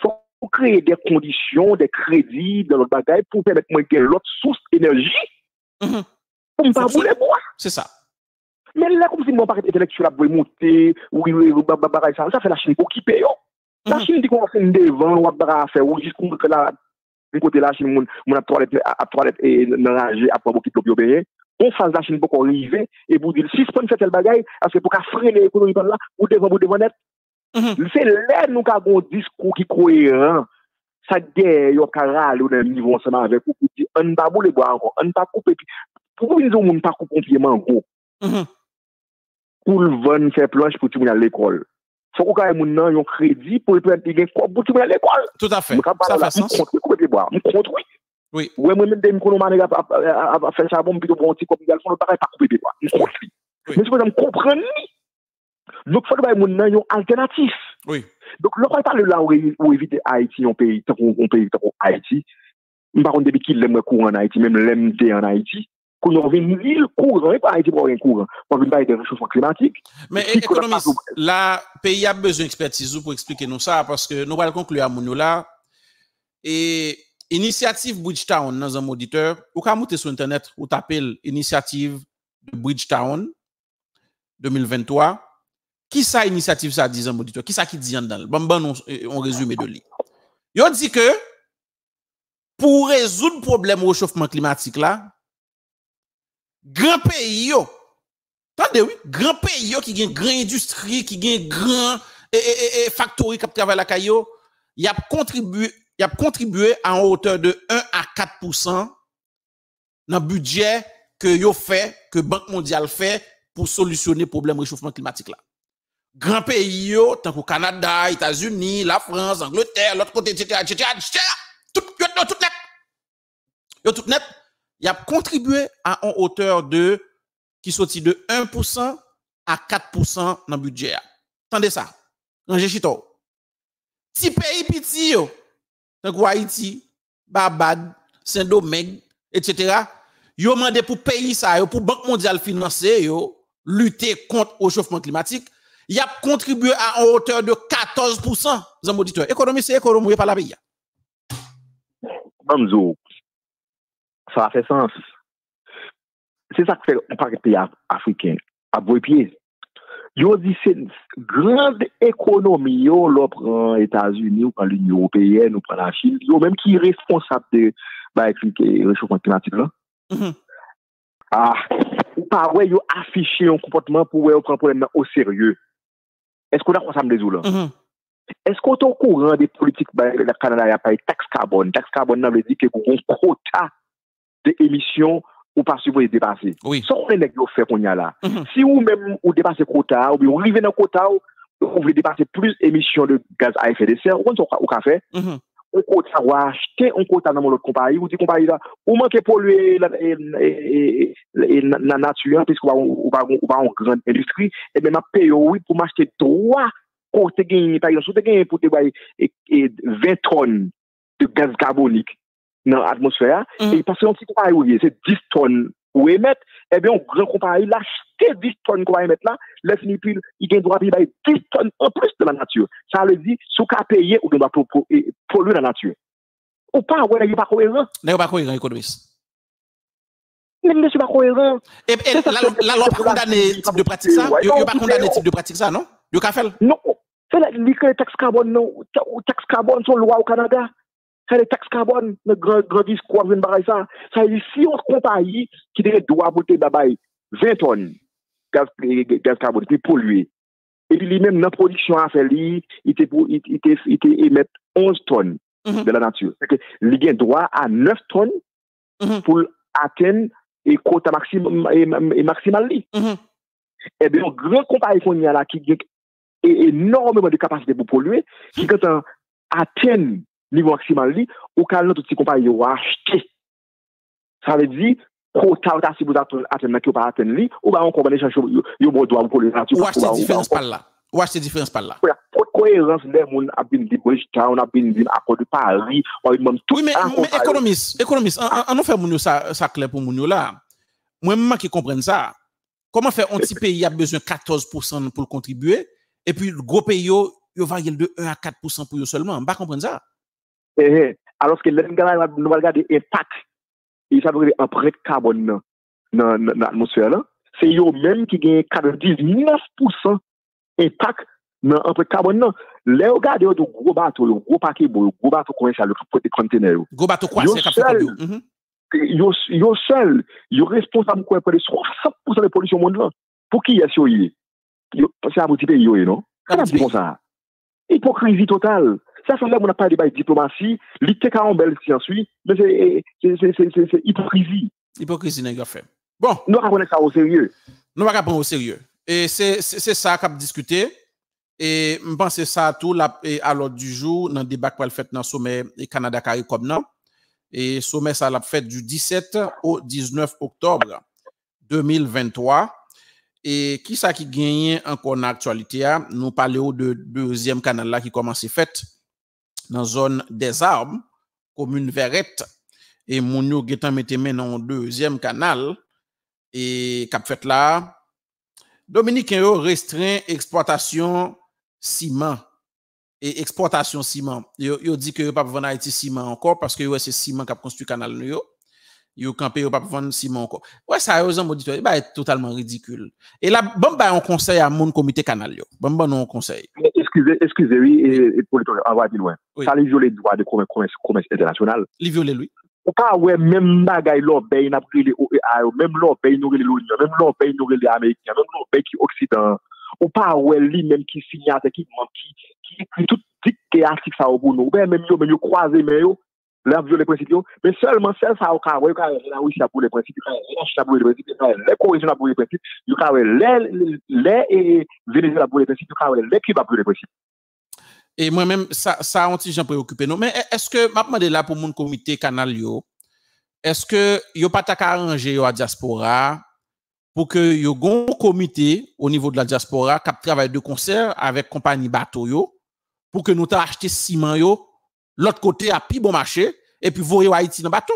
faut créer des conditions, des crédits dans notre bagaille pour permettre moi que l'autre source d'énergie pour ne pas bouler bois. C'est ça. Mais là, comme si mon parti intellectuel a monter, ça fait la Chine pour qui paye. La Chine dit qu'on va faire devant, on va faire, ou juste que là, d'un côté la Chine, mon a toilette et nager après beaucoup de payer. On fasse la Chine pour qu'on arrive et vous dire, si c'est faire tel bagaille, c'est pour qu'à freiner l'économie par là, ou devant net. C'est là, nous avons un discours qui est cohérent. Ça guerre, yon karal, ou d'un niveau ensemble avec vous, pour dire, on ne pas bouler bois encore, on ne pas couper. Pourquoi ils ont pas coupé un pied mango? Pour le vendre, faire planche pour tout le monde à l'école. Faut qu'on ait un crédit pour le prendre pour tout le monde à l'école. Tout à fait. Ça fait sens. Oui. Ouais, moi-même, des micronomanes à faire ça, bon, plutôt bon, petit comme il y a le fond, pareil, pas couper des bois. Mais si vous comprenez, donc, il faut que nous ayons un alternatif. Oui. Donc, le roi parle là où éviter Haïti, un pays comme Haïti. Par contre, depuis qu'il aime le courant en Haïti, même l'MD en Haïti, qu'on a une ville courant, pas Haïti pour un courant, pour une baille de réchauffement climatique. Mais économiste, là, pays a besoin d'expertise pour expliquer nous ça, parce que nous allons conclure à mon là. Et initiative Bridgetown, dans un auditeur, ou quand vous monter sur Internet, vous tapez initiative de Bridgetown 2023. Qui ça initiative ça dit un auditeur? Qui ça qui dit en dedans? Bon, on résume de lui. Il dit que pour résoudre le problème au réchauffement climatique là, grand pays yo, attendez oui, grand pays yo qui gagne grand industrie, qui gagne grand factory qui travaille la caillou, il a contribué à hauteur de 1 à 4% dans le budget que yo fait, que Banque mondiale fait pour solutionner le problème réchauffement climatique là. Grand pays yo, tant que Canada, États-Unis, la France, Angleterre, l'autre côté, etc., tout net, il a contribué à une hauteur de, qui sortit de 1% à 4% dans le budget. Attendez ça. Rangez chito. Si pays petit yo, tant que Haïti, Barbade, Saint-Domingue, etc., yo mandé pour pays ça, yo, pour Banque mondiale financer, yo, lutter contre le réchauffement climatique, il a contribué à une hauteur de 14%. Les auditeurs. Économie, c'est économie, pas la pays. Bamzo, ça a fait sens. c'est ça que fait un paquet de pays africains à bout pied. Yo dit c'est grande économie yo l'opprend États-Unis ou prend l'Union européenne ou prend la Chine, yo même qui est responsable de réchauffement climatique là. Ah, ou pas ouais yo afficher un comportement pour ouais prendre problème au sérieux. Est-ce qu'on a ensemble des là? Est-ce qu'on est au courant des politiques le Canada a pas taxe carbone? Taxe carbone ça veut dire que vous avez un quota d'émissions ou pas supposé dépasser. Oui. Ça, on est fait qu'on y a là. Si vous même ou dépassez quota, ou bien vous arrivez dans quota, vous voulez dépasser plus d'émissions de gaz à effet de serre, ou qu'on fait, un quota, ou acheter un quota dans l'autre compagnie, ou dit compagnie là, ou manquez polluer la nature, puisque vous va en grande industrie, et bien, ma paye, oui, pour m'acheter 3 quotas gagné, par exemple, si vous gagnez pour 20 tonnes de gaz carbonique dans l'atmosphère, et parce que un petit compagnie, c'est 10 tonnes ou émettre, eh bien, un grand compagnie l'acheter 10 tonnes qu'on va émettre là, là, il gagne droit de payer 10 tonnes en plus de la nature. Ça veut dire, si on payer, on doit polluer la nature. Ou pas, ouais, il n'est pas cohérent. Il n'est pas cohérent, économiste. Mais monsieur pas cohérent. Et la loi pas condamné type de pratique ça? Il n'est pas condamné type de pratique ça, non? Il n'a pas fait? Non. C'est la taxe carbone, non. Taxe carbone, sont loi au Canada. C'est les taxes carbone, le grand discours, ça. Ça veut dire, si on compagnie qui doit voter 20 tonnes gaz carbone, qui pollué, et puis lui-même, dans la production à faire, il émet 11 tonnes de la nature. Il a droit à 9 tonnes pour atteindre et quota maximal. Et bien, un grand compagnie qu'on y a là, qui a énormément de capacité pour polluer, qui quand on atteint niveau maximal, ou quand notre petit compagnie va acheter. Ça veut dire, quota si vous atteignez que pas atteindre, ou bien on compagnie cherche, il doit vous polluer la nature. Ou acheter différence par là. Ou acheter différence par là. Pour cohérence, les gens ont bien dit Bridgetown, on a bien dit accord de Paris, on a même tout. Oui, mais économiste, on nous fait ça clair pour moun yo là. Moi, qui comprenne ça. Comment faire un petit pays a besoin de 14% pour contribuer, et puis le gros pays, il va de 1 à 4% pour eux seulement. On ne comprendre ça. Alors que les gens nous regarder l'impact, et ça veut dire empreinte carbone dans l'atmosphère, c'est eux même qui gagnent 99% impact dans l'empreinte carbone. Les regarder de gros bateaux, gros paquets, gros bateaux commerciaux, les conteneurs. Gros bateaux quoi, c'est capable. Yo seul, yo responsable pour de 60% de pollution au monde là. Pour qui est-ce yo? C'est un petit pays non? Comment dit ça? Hypocrisie totale. Ça fait là on n'a pas de diplomatie, l'ité carambelle si ensuite, mais c'est hypocrisie. Hypocrisie n'est pas fait. Bon, nous prenons ça au sérieux. Nous va prendre au sérieux. Et c'est ça qu'a discuté. Et je pense que ça tout à l'ordre du jour dans le débat qu'on a fait dans le sommet Canada CARICOM non. Et sommet ça l'a fait du 17 au 19 octobre 2023. Et qui ça qui gagne encore en actualité? Nous parlons de deuxième canal là qui commence à fait dans la zone des Arbres, commune Verrette. Et Mounio Getan mette maintenant deuxième canal. Et cap fait là, Dominique restreint exploitation ciment. Et exportation ciment. Yo dit que yo pas vendre Haïti ciment encore parce que c'est ciment qui a construit canal yo. Yo campé yo pas vendre ciment encore. Ouais ça yo auditeur, il va être totalement ridicule. Et là bon on conseil à mon comité canal yo. Bon on conseil. Excusez oui et pour on va dire loin. Ça les violer droit de commerce international. Les violer lui. Ou pas ouais même bagay l'obey n'a pris les OEA, même l'obey nous les l'ONU, même l'obey nous les américains, même l'obey qui occident. Ou pas ouais lui même qui signate qui écrit tout petit article ça au bout nous même yo croiser mais yo là violer principe mais seulement ça au cas ouais là oui ça pour les principes ça pour les principes les cohésion pour les principes yo ka les et Venezuela pour les principes yo ka les qui va pour les principes. Et moi-même, ça un petit gens préoccupé nous. Mais est-ce que, m'a demandé là pour mon comité canal yo, est-ce que yo pas ta arranger yo à diaspora pour que yo gon comité au niveau de la diaspora qui travaille de concert avec compagnie bateau yo pour que nous t'a acheté ciment yo l'autre côté à pi bon marché et puis voyer Haïti dans bateau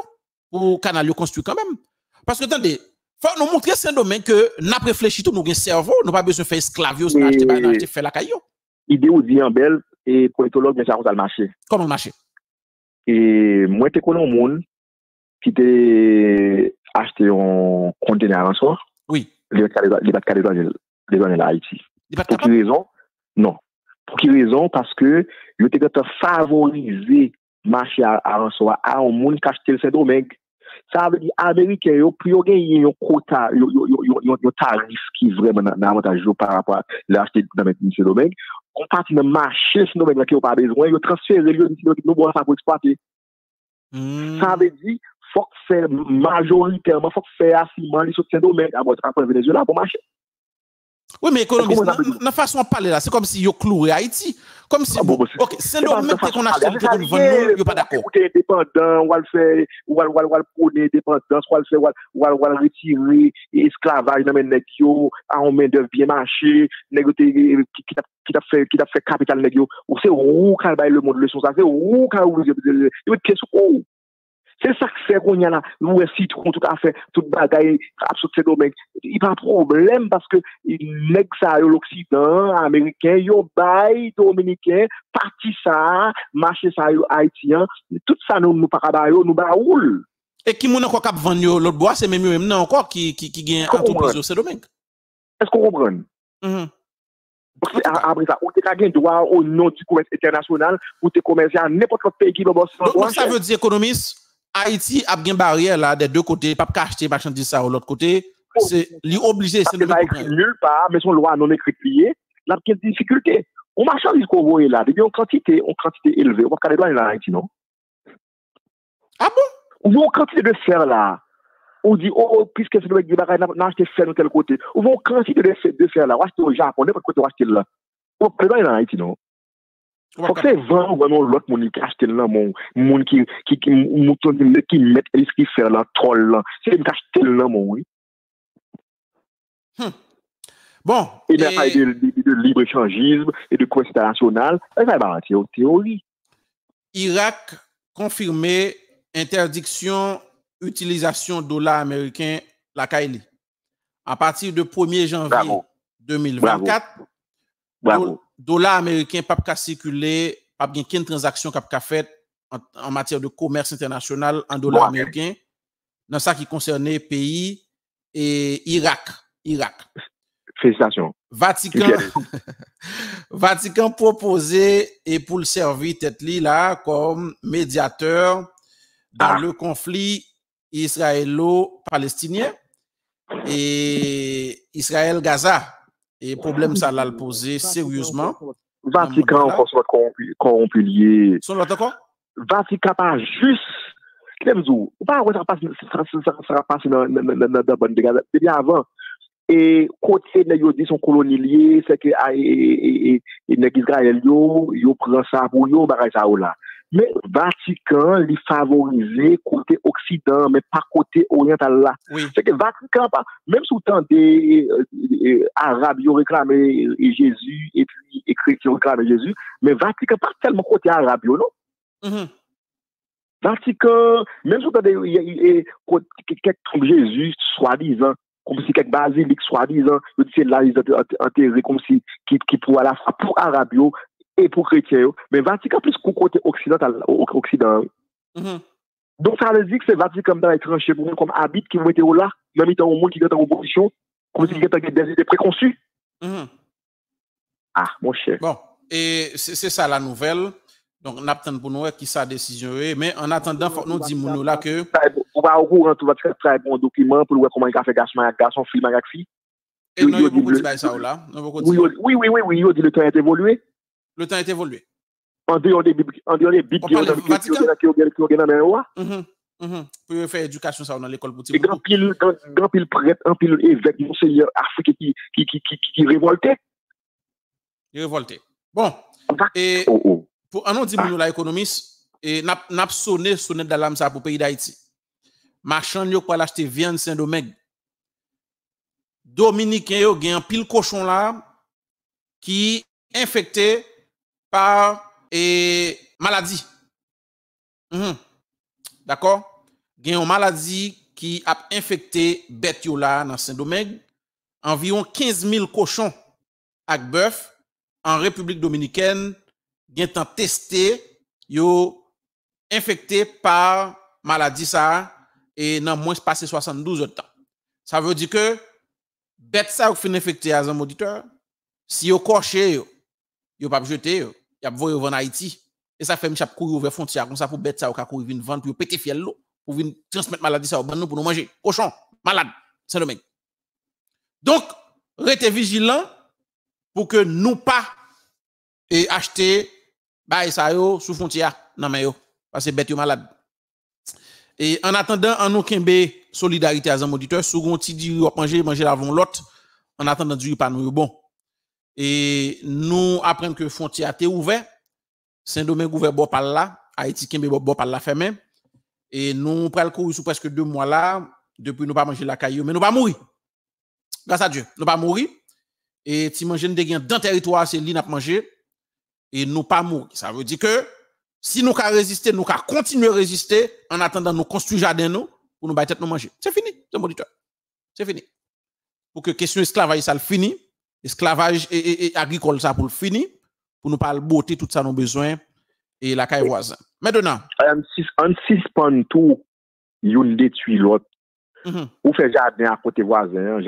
pour canal yo construit quand même. Parce que attendez, faut nous montrer c'est un domaine que n'a réfléchi tout nous gen cerveau, nous pas besoin faire esclavio, acheter faire la caillou. Idée ou dit en belle et politologue, mais ça va le marché. Comment le marché? Et moi, je connais un monde qui était acheter un conteneur en soi. Oui. Il va pas de douane à Haïti. Pour quelle raison? Non. Pour quelle raison? Parce que il était de favoriser marché à Ransoa à un monde qui achète le Saint-Domingue. Ça veut dire Américains yo plus yo gagner un quota yo tarif qui vraiment avantageux par rapport à l'acheter dans le Saint-Domingue. On partit dans marché Saint-Domingue qui n'a pas besoin, yo transférer le nous boire ça pour exploiter. Ça veut dire faut faire majoritairement faut faire assimant les autres Saint-Domingue à votre Venezuela pour marcher. Oui, mais économiste, la façon de parler là, c'est comme si yo cloué Haïti. Comme si, ok, c'est le même qu'on achète, qu'on vend, yo pas d'accord. Ou t'es indépendant, ou le prôner dépendance, ou le retirer esclavage dans les nèg yo, en main d'œuvre bien marché, nèg qui t'a fait capital nèg yo. Ou c'est où qu'a bail le monde leçon ça, c'est où qu'a ou c'est ça que fait qu'on y a là, nous citron tout à fait, tout bagaille absolument c'est domaine. Il pas problème parce que nèg ça l'Occident américain yo bail dominicain parti ça marché ça haïtien tout ça nous pas ba yo nous ba roule. Et qui moun encore cap vendre l'autre bois c'est même non encore qui gagne entreprise au c'est domaine. Est-ce qu'on comprend? Parce que après ça, on a gagné droit au nom du commerce international pour te commercer à n'importe quel pays qui va bosser. Donc ça veut dire économiste Haïti a bien barrière là des deux côtés, pas acheter marchandise ça de l'autre côté, c'est lui obligé c'est pas écrit nulle part, mais son loi non écrite liée, là quelle difficulté. On marchandise qu'on voit là, depuis en quantité élevée, on va pas les douanes là Haïti non. Ah bon? On voit en quantité de fer là. On dit oh puisque c'est le mec qui va acheter fer de tel côté. On voit en quantité de fer là, on acheter au Japon, n'importe côté on acheter là. On pas les douanes là Haïti non. Faut que c'est vraiment l'autre monde qui achète là mon qui met ce qui fait là troll là c'est qui achète là mon oui. Bon, et bien de libre échangisme et de commerce international, ça va bâtir théorie. Irak confirmé interdiction utilisation dollar américain la Kaili. À partir de 1er janvier 2024. Bravo. Dollar américain pas qu'à circuler, pas bien qu'une transaction qu'a fait en matière de commerce international en dollars américains dans ça qui concernait pays et Irak. Félicitations. Vatican proposé et pour le servir tête li là comme médiateur dans le conflit israélo-palestinien et Israël-Gaza. Et problème ça l'a posé sérieusement. Vatican encore soit corrompu lié. Son l'autre quoi? Vatican pas juste. Klemzou, pas ça passe dans bonne dégâts bien avant. Et côté nèg yo dit son colonialier, c'est que nèg Israël yo prend ça pour yo bagay ça là. Mais Vatican lui favorisé côté occident mais pas côté oriental là. Oui. C'est que Vatican pas même sous temps des arabes yo réclamé Jésus et puis les chrétiens réclamé Jésus, mais Vatican pas tellement côté arabe yo non. Vatican même sous temps des quelques Jésus soi-disant comme si quelques basiliques soi-disant c'est là ils enterrés comme si qui pour à la fois pour arabes et pour chrétiens, mais Vatican plus qu'au côté occidental, Occident. Donc ça veut dire que c'est Vatican dans les tranchées pour nous comme habite qui vont être là, même étant au monde qui est en opposition, comme si quelqu'un des idées préconçues. Ah, mon cher. Bon, et c'est ça la nouvelle. Donc on attend pour nous qui sa décision est, mais en attendant faut nous dire nous là que on va au courant tout va très bon document pour voir comment il a fait garçon film avec fille. Et non, il beaucoup dire ça là. Oui, il dit le temps a évolué. Le temps a évolué. En dehors des bibles qui pour faire éducation ça dans l'école pour petit. Grand pile prêtre, un pile évêque, monseigneur africain qui révoltait. Bon. Et pour un dit nous la économiste et n'a sonné sonnette d'alarme ça pour pays d'Haïti. Marchand yo pour l'acheter viande Saint-Domingue. Dominicain yo gen pile cochon là qui infecté par maladie. D'accord? Il y a une maladie qui a infecté bête yo là dans Saint-Domingue. Environ 15 000 cochons avec bœuf en République dominicaine ont testé yo infecté par maladie ça et dans moins passé 72 heures de temps. Ça veut dire que bête ça ou fin infecté à un auditeur, si yo coché yo pas jeter yo, y a voyer en Haïti et ça fait m'chap courir vers frontière comme ça pour bête ça ou ka courir vinn vendre pour péter fiel l'eau, pour venir transmettre maladie ça au nous pour nous manger. Cochon, malade, c'est le mec. Donc, restez vigilant pour que nous pas et acheter bah ça yo sous frontière non mais yo parce que bête yo malade. Et en attendant en nous kembe solidarité à un auditeur sous gonti di manger l'avant l'autre en attendant du pas nous bon. Et nous apprenons que frontière est ouverte, Saint-Domingue ouvert bord par là, Haïti kembe bord par là fermé et nous pral courir sous presque 2 mois là depuis nous pas manger la caillou mais nous pas mourir. Grâce à Dieu, nous pas mourir et si manger de gain dans territoire c'est li n'a manger et nous pas mourir. Ça veut dire que si nous ka résister, nous ka continuer à résister en attendant nous construire jardin nous pour nous battre nous manger. C'est fini, c'est moniteur. C'est fini. Pour que question esclavage ça le fini, esclavage et agricole ça pour le fini, pour nous pas le beauté tout ça nos besoins et la caille voisin. Maintenant, en suspend tout, yon détruit l'autre. Ou fait jardin à côté voisin,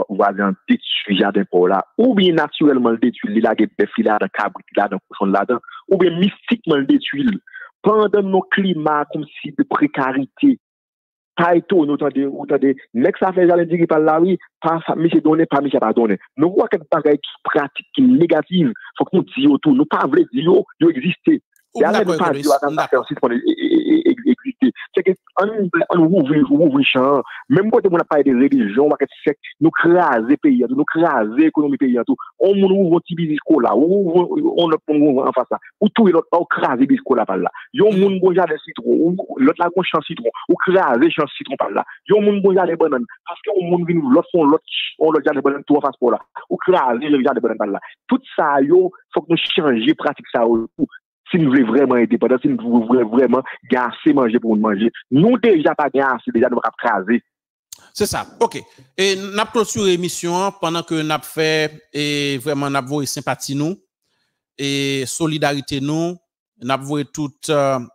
voisin détruit jardin pour là, ou bien naturellement le détruit, il a des filets dans cabrit là dans cochon là-dedans, ou bien mystiquement le détruit pendant nos climats comme si de précarité. Pas tout, nous entendez, next ça fait jardin dire par là oui, pas monsieur donner, pas monsieur pas donner. Nous voit quelque bagaille qui pratique qui négative, faut que nous disions tout, nous pas vrai dire yo exister. Il y a pas dire à faire aussi pour exister. C'est que on ouvre champ, même quand on a parlé de religion, on va nous craser pays, nous craser économie pays tout. On ouvre petit bisco là, on en face ça. Ou tout l'autre on craser bisco là par là. Yo moun bon jardin citron, l'autre là gon champ citron, ou craser champ citron par là. Yo moun bon jardin banane parce que on moun vinn l'autre font l'autre jardin banane tout en face pour là. Ou craser le jardin banane par là. Tout ça yo faut que nous changer pratique ça si nous voulons vraiment être indépendants, si nous voulons vraiment gagner manger pour nous manger, nous déjà pas gagner, déjà nous avons craser. C'est ça, ok. Et nous avons clôturé l'émission pendant que nous avons fait et vraiment nous avons sympathie nous et solidarité nous avons toute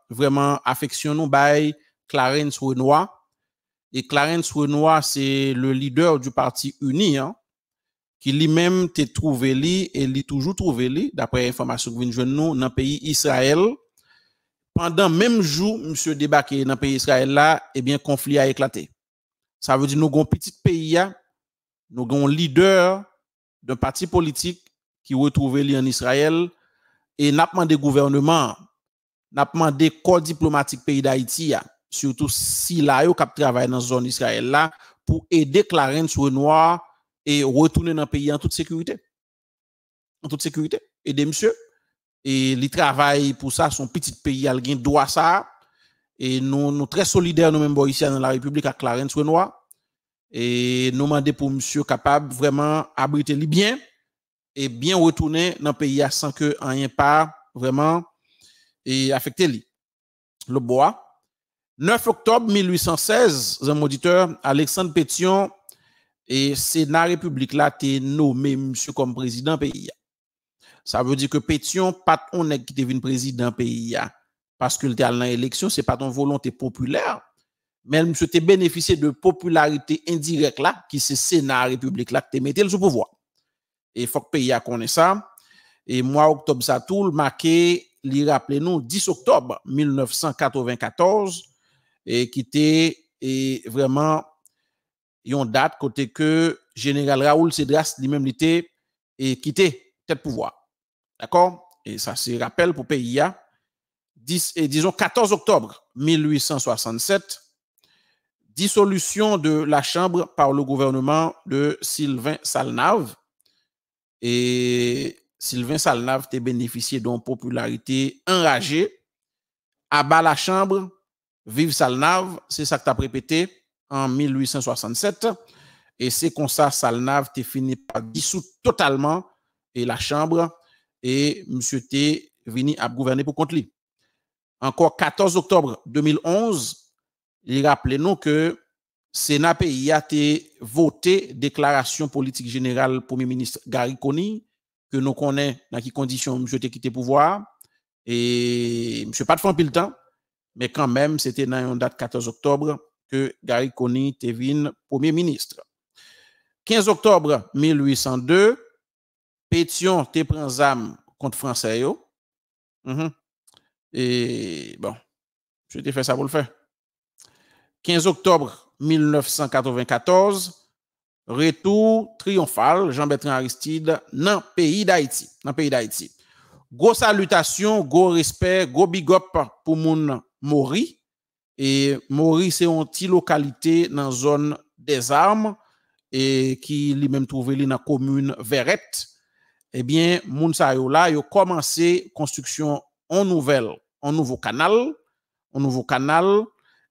vraiment affection nous by Clarence Renoir. Et Clarence Renoir, c'est le leader du parti uni, hein, qui lui-même t'est trouvé li et lui toujours trouvé li d'après information que vient nous dans le pays Israël pendant même jour monsieur débarqué dans le pays Israël là et bien conflit a éclaté. Ça veut dire nous avons un petit pays nous avons un leader d'un parti politique qui retrouvé li en Israël et n'a demandé gouvernement n'a demandé corps diplomatique pays d'Haïti surtout si là yo cap travailler dans zone Israël là pour aider Clarence Renoir et retourner dans le pays en toute sécurité. En toute sécurité. Et des monsieur, et il travaille pour ça, son petit pays, il a le droit ça. Et nous très solidaires, nous-mêmes, ici dans la République, à Clarence Renoir. Et nous demandons pour monsieur capable vraiment abriter les biens et bien retourner dans le pays sans que rien pas vraiment et affecter lui. Le bois. 9 octobre 1816, un auditeur, Alexandre Pétion, et Sénat République là t'es nommé monsieur comme président pays. Ça veut dire que Pétion pas on est qui devient président pays parce que le dans l'élection c'est pas ton volonté populaire mais monsieur t'es bénéficié de popularité indirecte là qui c'est Sénat République là t'es metté le sous pouvoir. Et faut que pays a connaît ça et mois octobre ça tout marqué li rappelez nous 10 octobre 1994 et qui était et vraiment yon date côté que général Raoul Cédras lui-même était et quitté tête pouvoir. D'accord? Et ça se rappelle pour pays disons 14 octobre 1867 dissolution de la Chambre par le gouvernement de Sylvain Salnave et Sylvain Salnave a bénéficié d'une popularité enragée à bas la Chambre vive Salnave, c'est ça que tu as répété en 1867 et c'est comme ça Salnave t'est fini par dissoudre totalement et la chambre et monsieur t'est venu à gouverner pour contre lui. Encore 14 octobre 2011, il rappelait nous que Sénat pays a été voté déclaration politique générale Premier ministre Gary Coney que nous connaissons dans quelles conditions monsieur t'est quitté pouvoir et monsieur pas de fin pile temps mais quand même c'était dans une date 14 octobre que Gary Coney Tevin, premier ministre. 15 octobre 1802, Pétion te prend zam contre Français yo. Et bon, je t'ai fait ça pour le faire. 15 octobre 1994, retour triomphal Jean-Bertrand Aristide dans pays d'Haïti. Gros salutation, gros respect, gros big up pour moun Mori. Et Mori, c'est une petite localité dans la zone des armes et qui lui-même trouvé dans la commune Verrette. Eh bien, moun sa yo là, yo commencé construction en nouveau canal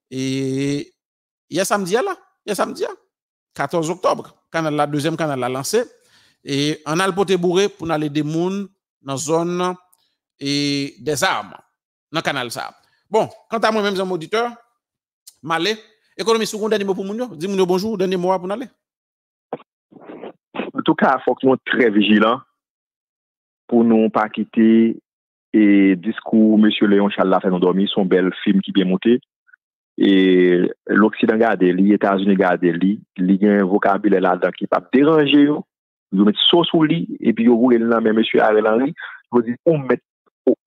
et il y a samedi 14 octobre, deuxième canal la lancé et on a le poté bourré pour aller des moun dans zone et des armes dans canal ça. Bon, quant à moi-même, mes auditeurs, m'aller économie seconde dernier mot pour moun yo, dis moun yo bonjour, dernier mot pour aller. En tout cas, il faut que nous soyons très vigilants pour ne pas quitter et discours M. Léon Charles fait nous dormir, son bel film qui bien monté. Et l'Occident garde, les États-Unis garde, il y a un vocabulaire là-dedans qui peut déranger, vous mettez ça sous lit, et puis vous voulez là, mais M. Ariel Henry, vous dites, on met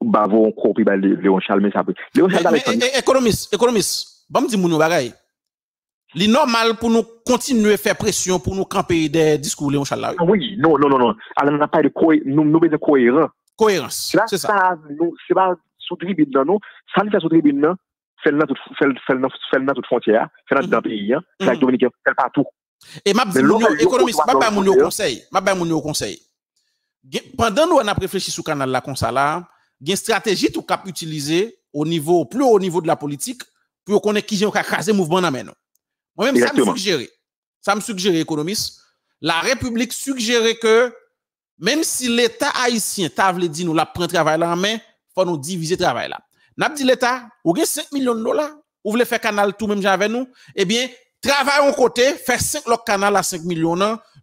bavon encore, puis Léon Charles, mais ça peut. Léon Charles, économiste, bon, dis-moi, nous, bagaille. C'est normal pour nous continuer à faire pression pour nous camper des discours Léon Charles. Oui, non. Alors, on n'a pas de cohérence. Cohérence, c'est ça. C'est pas sous tribune, non. Ça nous fait sous tribune, non. Fait dans toute frontière, fait dans le pays, fait Dominique, fait partout. Et ma économiste, ma mon conseil. Pendant nous on a réfléchi sur le canal là comme ça là, il y a une stratégie tout cap utiliser plus haut niveau de la politique pour qu'on ait qui ont craser mouvement dans nous. Moi-même, ça me suggérait, économiste, la République suggérait que même si l'État haïtien t'a voulu dire nous la prend travail là en main, faut nous diviser travail là. N'a dit l'État, ou gagne 5 millions de dollars, ou voulez faire canal tout même avec nous, eh bien, travail en côté, faire 5 l'autre canal à 5 millions,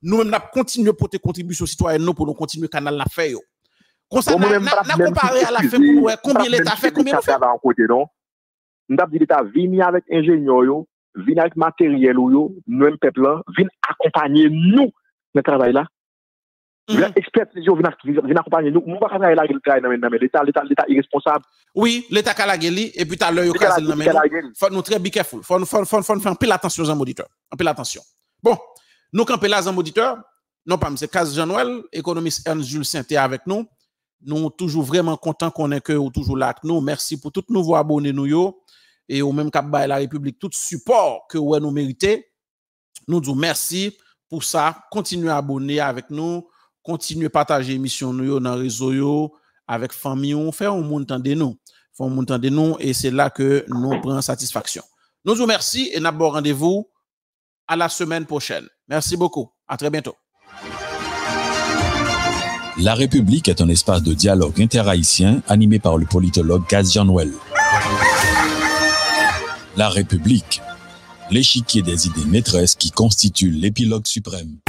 nous même n'a continuer pour tes contributions citoyennes nous pour nous continuer canal la faire yo. Comme ça, n'a comparé à la fin pour combien l'État fait, combien nous fait. En côté non. N'a dit l'État vient avec ingénieur yo, vient avec matériel yo, nous même peuple là, vient accompagner nous dans le travail là. Expertise vient accompagner nous. Nous pas travailler là mais l'État irresponsable. Oui, l'État Kalageli et puis t'as l'œil au cas faut nous très be careful. Faut faire un peu l'attention aux auditeurs. Un peu l'attention. Bon, nous camper là aux auditeurs. Non pas c'est Caz Jean-Noël, économiste Ernst Jules Saint-Té avec nous. Nous toujours vraiment contents qu'on est que ou toujours là avec nous. Merci pour tous nouveaux abonnés nous yo et au même cap la République tout support que nous méritez. Nous disons merci pour ça. Continuez à abonner avec nous. Continuez à partager l'émission nous dans les réseaux avec famille, on fait un montant de nous, et c'est là que nous prenons satisfaction. Nous vous remercions et nous avons rendez-vous à la semaine prochaine. Merci beaucoup. À très bientôt. La République est un espace de dialogue interhaïtien animé par le politologue Caz Jean-Noël. La République, l'échiquier des idées maîtresses qui constitue l'épilogue suprême.